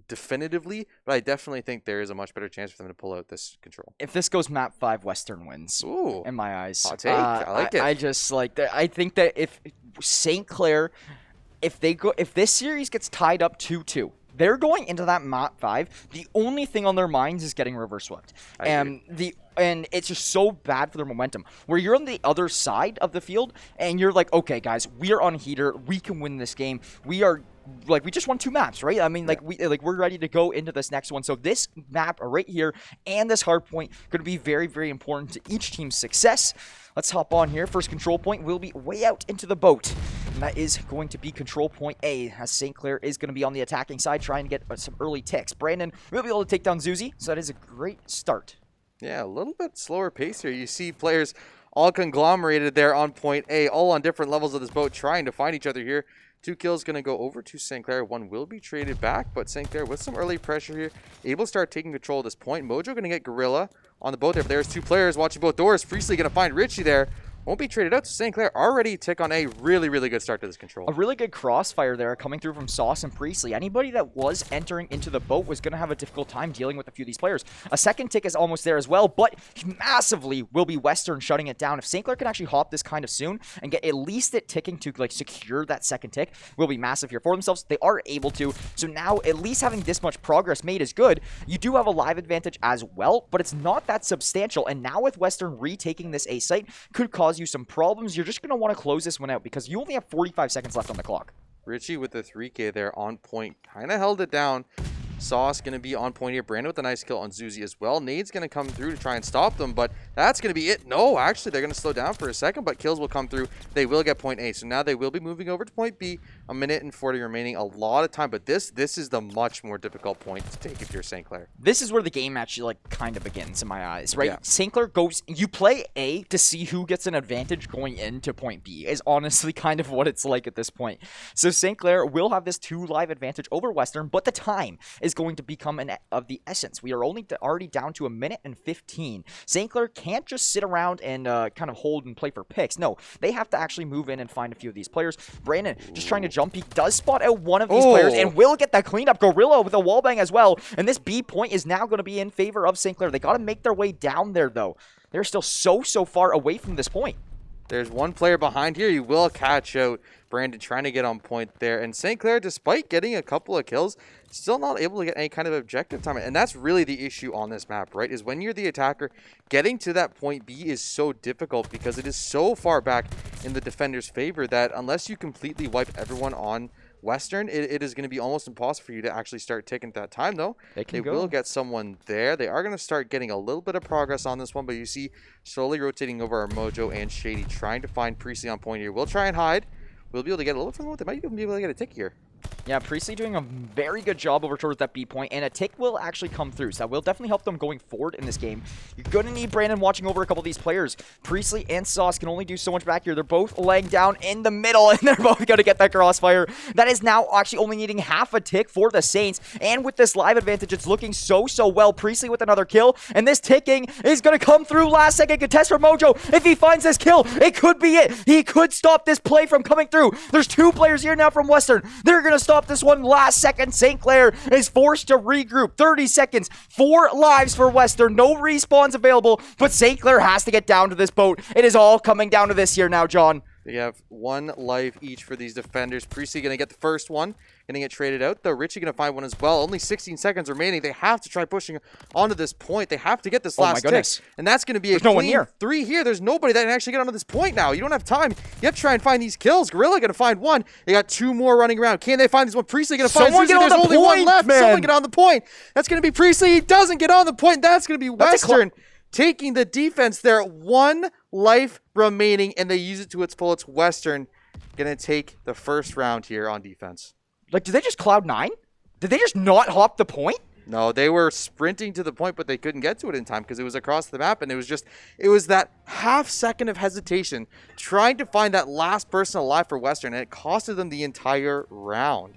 definitively, but I definitely think there is a much better chance for them to pull out this control. If this goes map 5, Western wins. Ooh, in my eyes. Hot take. I like it. I just like that. I think that if St. Clair, if this series gets tied up 2-2, they're going into that map 5. The only thing on their minds is getting reverse swept. And it's just so bad for their momentum. Where you're on the other side of the field and you're like, okay, guys, we are on heater. We can win this game. We just won 2 maps, right? I mean, we're ready to go into this next one. So this map right here and this hard point going to be very, very important to each team's success. Let's hop on here. First control point will be way out into the boat. And that is going to be control point A, as St. Clair is going to be on the attacking side trying to get some early ticks. Brandon will be able to take down Zuzi, so that is a great start. Yeah, a little bit slower pace here. You see players all conglomerated there on point A, all on different levels of this boat, trying to find each other here. 2 kills going to go over to St. Clair. 1 will be traded back, but St. Clair with some early pressure here, able to start taking control at this point. Mojo going to get Gorilla on the boat there, but there's 2 players watching both doors. Priestley going to find Richie there won't be traded out. So St. Clair already tick on a really, really good start to this control. A really good crossfire there coming through from Sauce and Priestley. Anybody that was entering into the boat was going to have a difficult time dealing with a few of these players. A second tick is almost there as well, but massively will be Western shutting it down. If St. Clair can actually hop this kind of soon and get at least it ticking to like secure that second tick, will be massive here for themselves. They are able to. So now at least having this much progress made is good. You do have a live advantage as well, but it's not that substantial. And now with Western retaking this A site could cause you some problems. You're just going to want to close this one out because you only have 45 seconds left on the clock. Richie with the 3K there on point. Kind of held it down. Sauce going to be on point here. Brandon with a nice kill on Zuzi as well. Nade's going to come through to try and stop them, but that's going to be it. No, actually, they're going to slow down for a second, but kills will come through. They will get point A. So now they will be moving over to point B. A minute and 40 remaining. A lot of time, but this is the much more difficult point to take if you're St. Clair. This is where the game actually like kind of begins in my eyes, right? Yeah. St. Clair goes, you play A to see who gets an advantage going into point B is honestly kind of what it's like at this point. So St. Clair will have this 2 live advantage over Western, but the time is going to become of the essence. We are only already down to a minute and 15. St. Clair can't just sit around and kind of hold and play for picks. No, they have to actually move in and find a few of these players. Brandon just trying to jump. He does spot out one of these players and will get that cleanup. Gorilla with a wallbang as well. And this B point is now going to be in favor of St. Clair. They got to make their way down there though. They're still so far away from this point. There's one player behind here. You will catch out Brandon trying to get on point there. And St. Clair, despite getting a couple of kills, still not able to get any kind of objective time. And that's really the issue on this map, right? Is when you're the attacker, getting to that point B is so difficult because it is so far back in the defender's favor that unless you completely wipe everyone on Western, it is going to be almost impossible for you to actually start taking at that time, though. They will get someone there. They are going to start getting a little bit of progress on this one, but you see slowly rotating over our Mojo and Shady, trying to find Priestley on point here. We'll try and hide. We'll be able to get a little from them. They might even be able to get a tick here. Yeah, Priestley doing a very good job over towards that B point, and a tick will actually come through, so that will definitely help them going forward in this game. You're going to need Brandon watching over a couple of these players. Priestley and Sauce can only do so much back here. They're both laying down in the middle, and they're both going to get that crossfire. That is now actually only needing half a tick for the Saints, and with this live advantage, it's looking so well. Priestley with another kill, and this ticking is going to come through. Last second contest for Mojo. If he finds this kill, it could be it. He could stop this play from coming through. There's 2 players here now from Western. They're going to stop this one. Last second, St. Clair is forced to regroup. 30 seconds, 4 lives for Western. No respawns available, but St. Clair has to get down to this boat. It is all coming down to this here now, John. We have 1 life each for these defenders. Priestley going to get the first one. Going to get traded out, though. Richie going to find one as well. Only 16 seconds remaining. They have to try pushing onto this point. They have to get this last tick. And that's going to be a clean 3 here. There's nobody that can actually get onto this point now. You don't have time. You have to try and find these kills. Gorilla going to find one. They got 2 more running around. Can they find this one? Priestley going to find someone. There's only one left. Man. Someone get on the point. That's going to be Priestley. He doesn't get on the point. That's going to be Western taking the defense there. 1 life remaining, and they use it to its full. It's Western going to take the first round here on defense. Like, did they just Cloud9? Did they just not hop the point? No, they were sprinting to the point, but they couldn't get to it in time because it was across the map, and it was that half second of hesitation trying to find that last person alive for Western, and it costed them the entire round.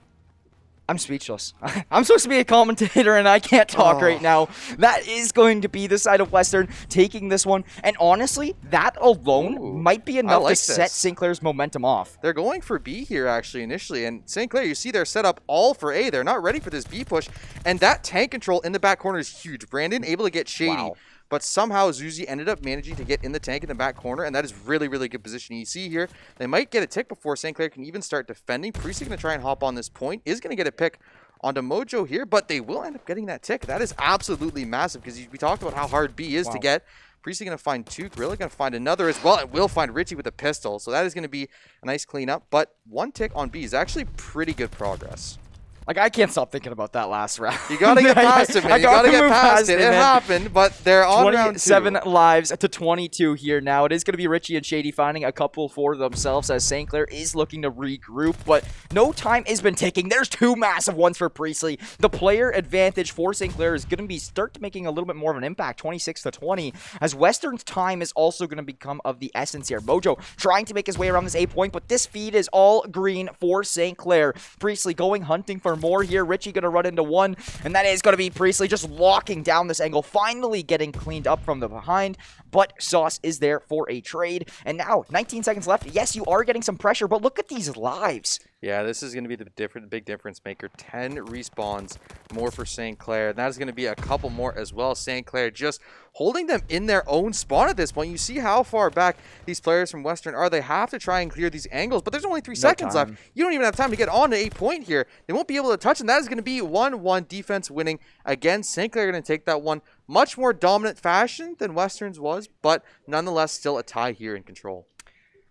I'm speechless. I'm supposed to be a commentator and I can't talk right now. That is going to be the side of Western taking this one. And honestly, that alone might be enough to set St. Clair's momentum off. They're going for B here actually initially. And St. Clair, you see they're set up all for A. They're not ready for this B push. And that tank control in the back corner is huge. Brandon able to get Shady. Wow. But somehow Zuzi ended up managing to get in the tank in the back corner, and that is really, really good position. You see here, they might get a tick before St. Clair can even start defending. Priestley going to try and hop on this point. Is going to get a pick onto Mojo here, but they will end up getting that tick. That is absolutely massive because we talked about how hard B is to get. Priestley going to find 2. Gorilla going to find another as well. It will find Richie with a pistol, so that is going to be a nice cleanup. But 1 tick on B is actually pretty good progress. Like, I can't stop thinking about that last round. You got to get past it, man. You got to get past it. It happened, but they're on round 2. 27 lives to 22 here now. It is going to be Richie and Shady finding a couple for themselves as St. Clair is looking to regroup, but no time has been ticking. There's 2 massive ones for Priestley. The player advantage for St. Clair is going to be start making a little bit more of an impact, 26 to 20, as Western's time is also going to become of the essence here. Mojo trying to make his way around this A point, but this feed is all green for St. Clair. Priestley going hunting for or more here. Richie going to run into one, and that is going to be Priestley just locking down this angle, finally getting cleaned up from the behind. But Sauce is there for a trade. And now, 19 seconds left. Yes, you are getting some pressure, but look at these lives. Yeah, this is going to be the big difference maker. 10 respawns more for St. Clair. And that is going to be a couple more as well. St. Clair just holding them in their own spawn at this point. You see how far back these players from Western are. They have to try and clear these angles, but there's only 3 seconds left. You don't even have time to get on to 8 point here. They won't be able to touch, and that is going to be 1-1 defense winning. Again, St. Clair are going to take that one. Much more dominant fashion than Western's was, but nonetheless still a tie here in control.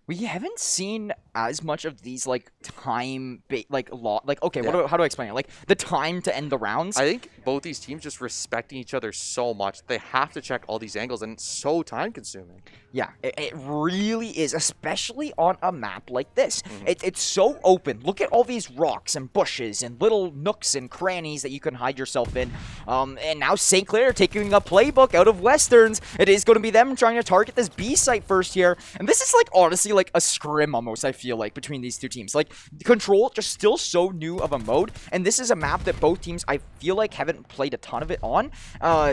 We haven't seen as much of these okay, how do I explain it? Like the time to end the rounds. I think both these teams just respecting each other so much. They have to check all these angles, and it's so time consuming. Yeah, it really is, especially on a map like this. It's so open. Look at all these rocks and bushes and little nooks and crannies that you can hide yourself in. And now St. Clair taking a playbook out of Westerns. It is going to be them trying to target this B site first here. And this is honestly like a scrim almost, I feel like, between these two teams. Like, Control just still so new of a mode. And this is a map that both teams, I feel like, haven't played a ton of it on.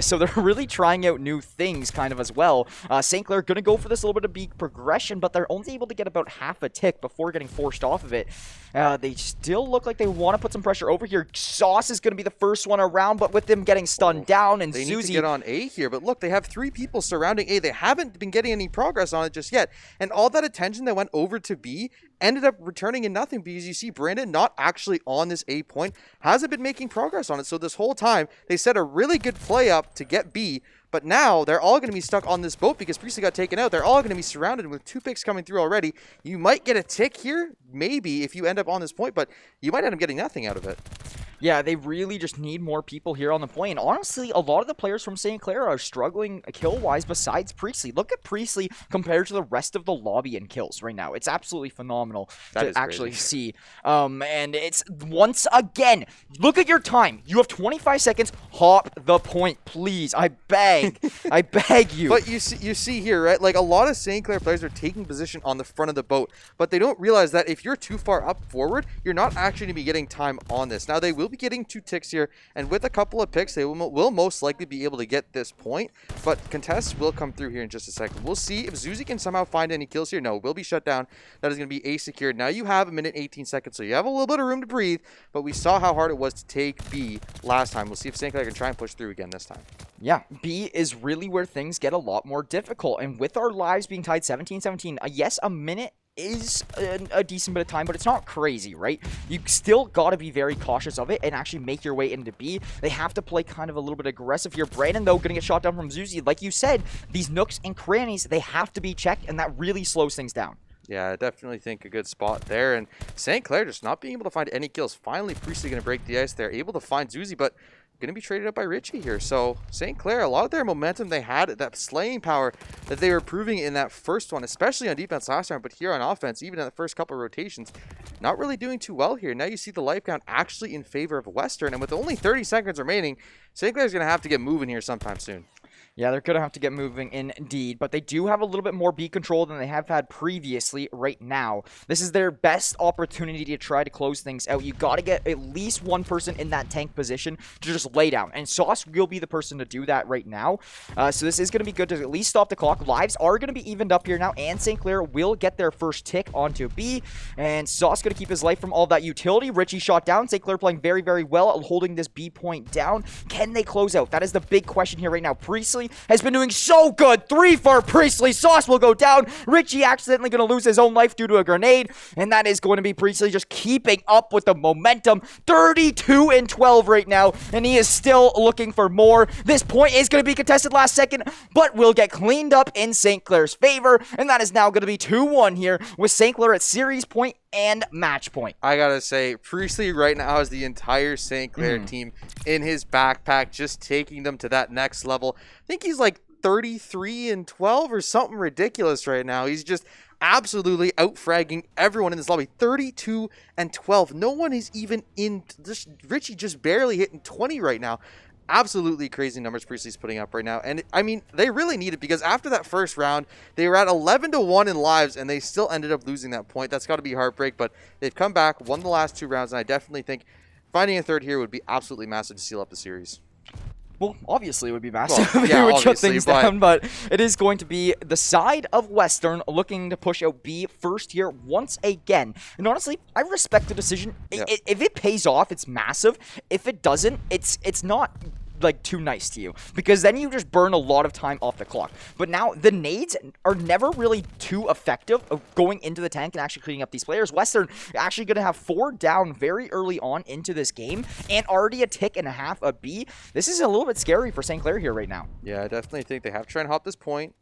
So they're really trying out new things kind of as well. St. Clair going to go for this little bit of B progression, but they're only able to get about half a tick before getting forced off of it. They still look like they want to put some pressure over here. Sauce is going to be the first one around, but with them getting stunned down, and they Susie... need to get on A here, but look, they have 3 people surrounding A. They haven't been getting any progress on it just yet, and all that attention that went over to B ended up returning in nothing because you see Brandon not actually on this A point, hasn't been making progress on it. So this whole time, they set a really good play up to get B, but now they're all going to be stuck on this boat because Priestley got taken out. They're all going to be surrounded with 2 picks coming through already. You might get a tick here, maybe, if you end up on this point, but you might end up getting nothing out of it. Yeah, they really just need more people here on the point. And honestly, a lot of the players from St. Clair are struggling kill-wise besides Priestley. Look at Priestley compared to the rest of the lobby in kills right now. It's absolutely phenomenal to actually see. And it's, once again, look at your time. You have 25 seconds. Hop the point, please. I beg. I beg you. But you see here, right? Like, a lot of St. Clair players are taking position on the front of the boat, but they don't realize that if you're too far up forward, you're not actually going to be getting time on this. Now, they will be getting 2 ticks here, and with a couple of picks, they will most likely be able to get this point, but contests will come through here in just a second. We'll see if Zuzi can somehow find any kills here. No, will be shut down. That is going to be A secured. Now you have 1:18 seconds, so you have a little bit of room to breathe, but we saw how hard it was to take B last time. We'll see if St. Clair can try and push through again this time. Yeah, B is really where things get a lot more difficult, and with our lives being tied 17-17, yes, a minute is a decent bit of time, but it's not crazy, right? You still got to be very cautious of it and actually make your way into B. They have to play kind of a little bit aggressive here. Brandon, though, going to get shot down from Zuzi. Like you said, these nooks and crannies, they have to be checked, and that really slows things down. Yeah, I definitely think a good spot there. And St. Clair just not being able to find any kills. Finally, Priestley going to break the ice. They're able to find Zuzi, but going to be traded up by Richie here. So St. Clair, a lot of their momentum they had, that slaying power that they were proving in that first one, especially on defense last round, but here on offense, even in the first couple of rotations, not really doing too well here. Now you see the life count actually in favor of Western, and with only 30 seconds remaining, St. Clair's going to have to get moving here sometime soon. Yeah, they're going to have to get moving indeed, but they do have a little bit more B control than they have had previously right now. This is their best opportunity to try to close things out. You got to get at least one person in that tank position to just lay down, and Sauce will be the person to do that right now. So this is going to be good to at least stop the clock. Lives are going to be evened up here now, and St. Clair will get their first tick onto B, and Sauce going to keep his life from all that utility. Richie shot down. St. Clair playing very, very well, holding this B point down. Can they close out? That is the big question here right now. Priestley has been doing so good. 3 for Priestley. Sauce will go down. Richie accidentally going to lose his own life due to a grenade, and that is going to be Priestley just keeping up with the momentum. 32-12 right now, and he is still looking for more. This point is going to be contested last second, but will get cleaned up in St. Clair's favor, and that is now going to be 2-1 here with St. Clair at series point and match point. I gotta say, Priestley right now has the entire St. Clair team in his backpack, just taking them to that next level. I think he's like 33-12 or something ridiculous right now. He's just absolutely out-fragging everyone in this lobby. 32-12. No one is even in. Richie just barely hitting 20 right now. Absolutely crazy numbers Priestley's putting up right now. And, I mean, they really need it because after that first round, they were at 11-1 in lives, and they still ended up losing that point. That's got to be heartbreak, but they've come back, won the last 2 rounds, and I definitely think finding a third here would be absolutely massive to seal up the series. Well, obviously it would be massive Well, if yeah, they would shut obviously, things but- down, but it is going to be the side of Western looking to push out B first here once again. And honestly, I respect the decision. Yep. If it pays off, it's massive. If it doesn't, it's not like too nice to you, because then you just burn a lot of time off the clock. But now the nades are never really too effective of going into the tank and actually cleaning up these players. Western actually going to have 4 down very early on into this game and already a tick and a half of B. This is a little bit scary for St. Clair here right now. Yeah, I definitely think they have to try and hop this point.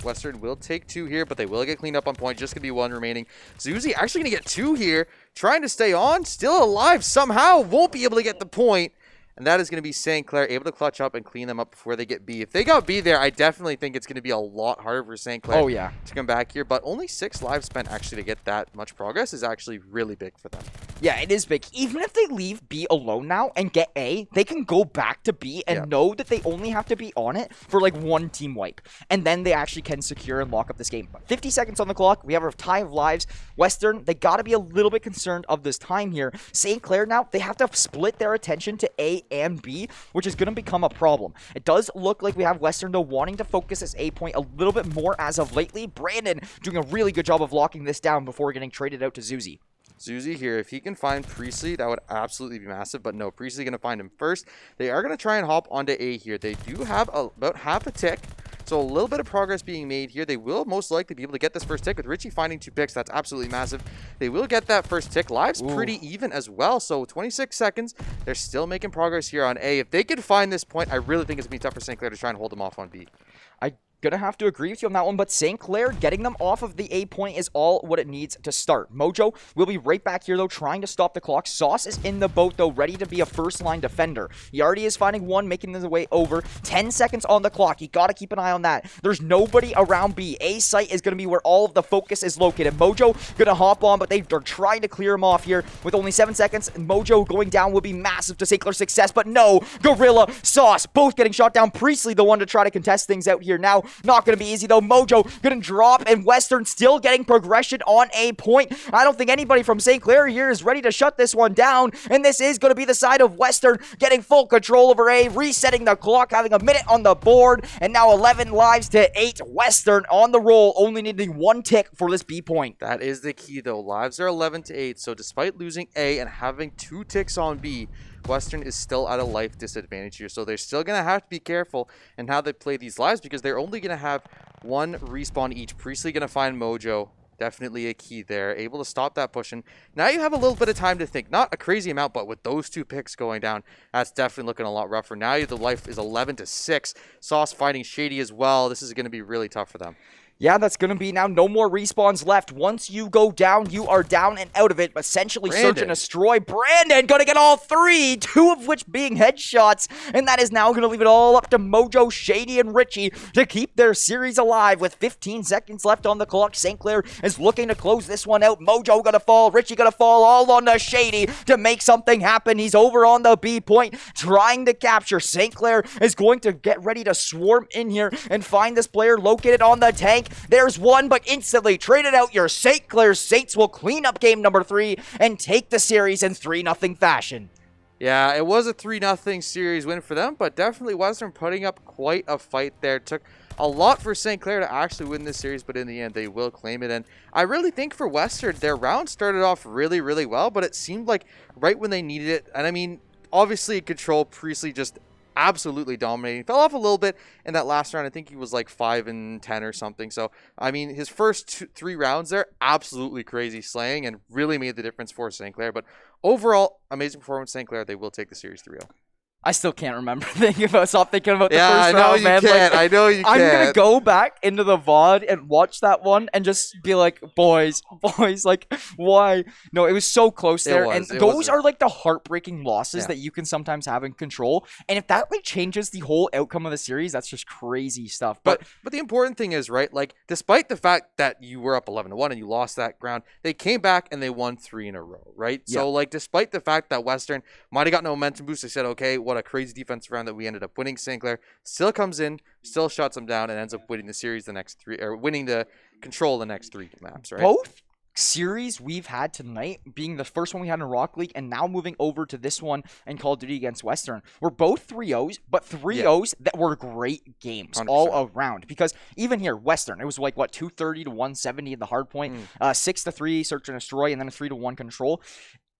Western will take 2 here, but they will get cleaned up on point. Just going to be 1 remaining. Zuzi actually going to get 2 here, trying to stay on, still alive somehow, won't be able to get the point. And that is going to be St. Clair able to clutch up and clean them up before they get B. If they got B there, I definitely think it's going to be a lot harder for St. Clair to come back here. But only 6 lives spent actually to get that much progress is actually really big for them. Yeah, it is big. Even if they leave B alone now and get A, they can go back to B and know that they only have to be on it for like 1 team wipe. And then they actually can secure and lock up this game. But 50 seconds on the clock. We have a tie of lives. Western, they got to be a little bit concerned of this time here. St. Clair now, they have to split their attention to A and B, which is going to become a problem. It does look like we have Western, though, wanting to focus this A point a little bit more as of lately. Brandon doing a really good job of locking this down before getting traded out to Zuzi. Zuzi here, if he can find Priestley, that would absolutely be massive. But no, Priestley going to find him first. They are going to try and hop onto A here. They do have about half a tick. So a little bit of progress being made here. They will most likely be able to get this first tick with Richie finding 2 picks. That's absolutely massive. They will get that first tick. Lives pretty even as well. So 26 seconds. They're still making progress here on A. If they can find this point, I really think it's going to be tough for St. Clair to try and hold them off on B. Gonna have to agree with you on that one, but St. Clair getting them off of the A point is all what it needs to start. Mojo will be right back here, though, trying to stop the clock. Sauce is in the boat, though, ready to be a first-line defender. He already is finding 1, making his way over. 10 seconds on the clock. You gotta keep an eye on that. There's nobody around B. A site is gonna be where all of the focus is located. Mojo gonna hop on, but they're trying to clear him off here with only 7 seconds. Mojo going down will be massive to St. Clair's success, but no. Gorilla, Sauce, both getting shot down. Priestley, the one to try to contest things out here now. Not gonna be easy, though. Mojo gonna drop, and Western still getting progression on A point. I don't think anybody from St. Clair here is ready to shut this one down, and this is gonna be the side of Western getting full control over A, resetting the clock, having a minute on the board, and now 11 lives to 8. Western on the roll, only needing 1 tick for this B point. That is the key, though. Lives are 11 to 8, so despite losing A and having 2 ticks on B, Western is still at a life disadvantage here, so they're still going to have to be careful in how they play these lives because they're only going to have 1 respawn each. Priestley going to find Mojo. Definitely a key there. Able to stop that pushing. Now you have a little bit of time to think. Not a crazy amount, but with those 2 picks going down, that's definitely looking a lot rougher. Now the life is 11 to 6. Sauce fighting Shady as well. This is going to be really tough for them. Yeah, that's going to be now no more respawns left. Once you go down, you are down and out of it. Essentially search and destroy. Brandon going to get all 3, 2 of which being headshots. And that is now going to leave it all up to Mojo, Shady, and Richie to keep their series alive with 15 seconds left on the clock. St. Clair is looking to close this one out. Mojo going to fall. Richie going to fall all on the Shady to make something happen. He's over on the B point trying to capture. St. Clair is going to get ready to swarm in here and find this player located on the tank. There's one, but instantly traded out. Your St. Clair Saints will clean up game number 3 and take the series in 3-0 fashion. Yeah, it was a 3-0 series win for them, but definitely Western putting up quite a fight there. Took a lot for St. Clair to actually win this series, but in the end, they will claim it. And I really think for Western, their round started off really, really well, but it seemed like right when they needed it, and I mean, obviously Control, Priestley just absolutely dominating. Fell off a little bit in that last round. I think he was like 5-10 or something. So, I mean, his first 3 rounds there, absolutely crazy slaying and really made the difference for St. Clair. But overall, amazing performance, St. Clair. They will take the series 3-0. I still can't remember stop thinking about the Yeah, first I know round, you man. can't. Like, I know you I'm can't. gonna go back into the VOD and watch that one and just be like, boys, like, why? No, it was so close there. And those are like the heartbreaking losses that you can sometimes have in Control. And if that like changes the whole outcome of the series, that's just crazy stuff. But the important thing is, right, like, despite the fact that you were up 11-1 and you lost that ground, they came back and they won 3 in a row, right? Yeah. So, like, despite the fact that Western might have gotten a momentum boost, they said, okay, what a crazy defensive round that we ended up winning. St. Clair still comes in, still shuts them down, and ends up winning the series the next 3, or winning the Control the next 3 maps, right? Both series we've had tonight, being the first one we had in Rock League and now moving over to this one in Call of Duty against Western, we're both 3-0s, but 3-0s that were great games 100%. all around. Because even here, Western, it was like, what, 230 to 170 in the hard point, 6-3 search and destroy, and then a 3-1 control.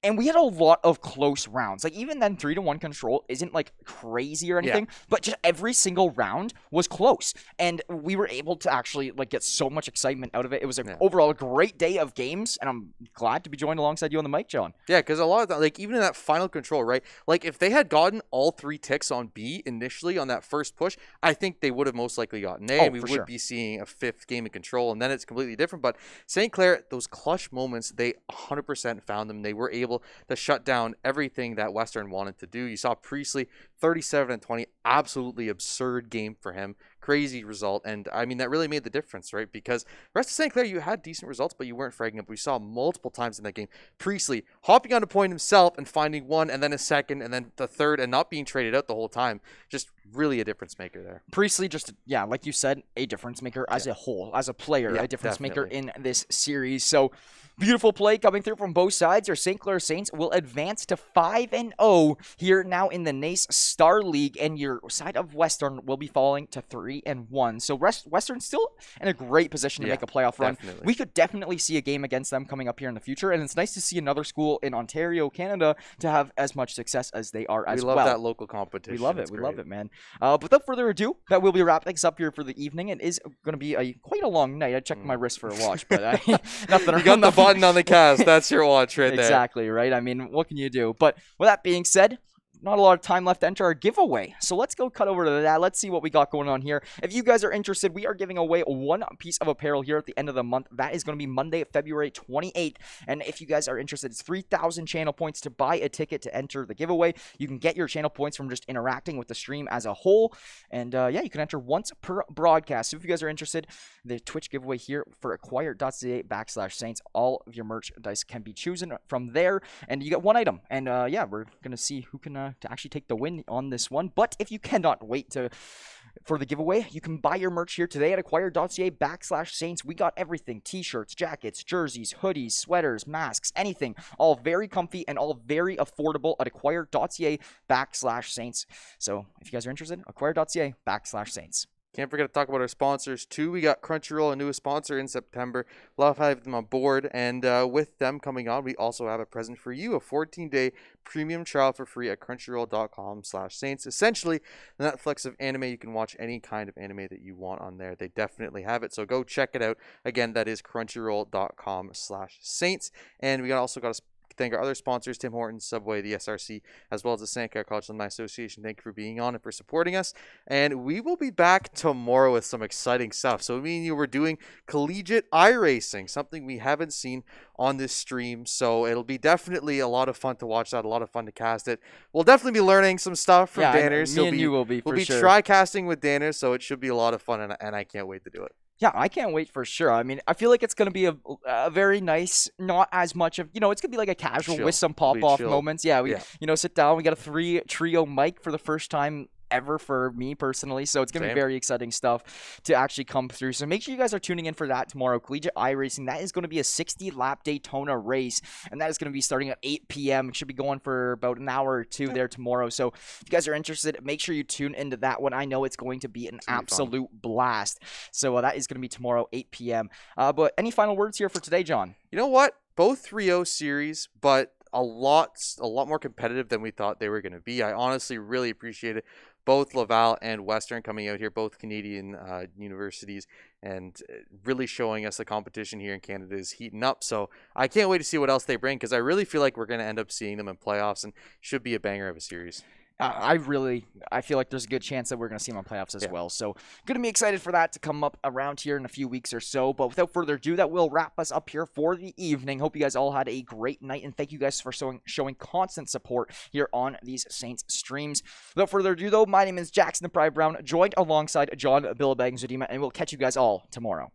And we had a lot of close rounds. Like, even then, 3-1 control isn't, like, crazy or anything. But just every single round was close. And we were able to actually, like, get so much excitement out of it. It was overall a great day of games. And I'm glad to be joined alongside you on the mic, John. Yeah, because a lot of that, like, even in that final control, right? Like, if they had gotten all 3 ticks on B initially on that first push, I think they would have most likely gotten A. And we would be seeing a 5th game of control. And then it's completely different. But St. Clair, those clutch moments, they 100% found them. They were able to shut down everything that Western wanted to do. You saw Priestley 37-20, absolutely absurd game for him, crazy result, and I mean that really made the difference, right? Because the rest of St. Clair, you had decent results, but you weren't fragging up. We saw multiple times in that game Priestley hopping on a point himself and finding one, and then a second, and then the third, and not being traded out the whole time. Just really a difference maker there. Priestley, just like you said, a difference maker as a whole, as a player, a difference maker in this series. So beautiful play coming through from both sides. Your St. Clair Saints will advance to 5-0 here now in the NACE Star League, and your side of Western will be falling to 3-1. So Western still in a great position to make a playoff run. We could definitely see a game against them coming up here in the future, and it's nice to see another school in Ontario, Canada, to have as much success as they are as well. We love that local competition. We love it. We love it, man. But without further ado, that will be wrapping things up here for the evening. It is going to be quite a long night. I checked my wrist for a watch, but nothing. You got the button on the cast. That's your watch right there. Exactly, right? I mean, what can you do? But with that being said, not a lot of time left to enter our giveaway. So let's go cut over to that. Let's see what we got going on here. If you guys are interested, we are giving away 1 piece of apparel here at the end of the month. That is going to be Monday, February 28th. And if you guys are interested, it's 3,000 channel points to buy a ticket to enter the giveaway. You can get your channel points from just interacting with the stream as a whole. And you can enter once per broadcast. So if you guys are interested, the Twitch giveaway here for acquire.ca/Saints, all of your merchandise can be chosen from there. And you get 1 item. And we're going to see who can to actually take the win on this one. But if you cannot wait for the giveaway, you can buy your merch here today at acquire.ca/Saints. We got everything: t-shirts, jackets, jerseys, hoodies, sweaters, masks, anything. All very comfy and all very affordable at acquire.ca/Saints. So if you guys are interested, acquire.ca/Saints. Can't forget to talk about our sponsors too. We got Crunchyroll, a newest sponsor in September. Love having them on board, and with them coming on, we also have a present for you: a 14-day premium trial for free at crunchyroll.com/Saints. Essentially, the Netflix of anime. You can watch any kind of anime that you want on there. They definitely have it, so go check it out. Again, that is crunchyroll.com/Saints. And we also got a thank our other sponsors, Tim Hortons, Subway, the SRC, as well as the St. Clair College Alumni Association. Thank you for being on and for supporting us. And we will be back tomorrow with some exciting stuff. So me and you were doing collegiate iRacing, something we haven't seen on this stream. So it'll be definitely a lot of fun to watch that, a lot of fun to cast it. We'll definitely be learning some stuff from Danners. Me and you will be, for We'll sure. be try-casting with Danners, so it should be a lot of fun, and I can't wait to do it. Yeah, I can't wait for sure. I mean, I feel like it's going to be a very nice, not as much of, it's going to be like a casual with some pop-off moments. Yeah, we sit down, we got a 3-trio mic for the first time ever for me personally, so it's gonna be very exciting stuff to actually come through. So make sure you guys are tuning in for that tomorrow. Collegiate iRacing, that is going to be a 60-lap Daytona race, and that is going to be starting at 8 p.m. It should be going for about an hour or two there tomorrow. So if you guys are interested, make sure you tune into that one. I know it's going to be an absolute blast. So that is going to be tomorrow, 8 p.m. But any final words here for today, John? You know what? Both 3-0 series, but a lot more competitive than we thought they were going to be. I honestly really appreciate it. Both Laval and Western coming out here, both Canadian universities, and really showing us the competition here in Canada is heating up. So I can't wait to see what else they bring, because I really feel like we're going to end up seeing them in playoffs, and should be a banger of a series. I feel like there's a good chance that we're going to see him on playoffs as well. So going to be excited for that to come up around here in a few weeks or so. But without further ado, that will wrap us up here for the evening. Hope you guys all had a great night, and thank you guys for showing constant support here on these Saints streams. Without further ado, though, my name is Jackson the Pride Brown, joined alongside John Billabang Zudima, and we'll catch you guys all tomorrow.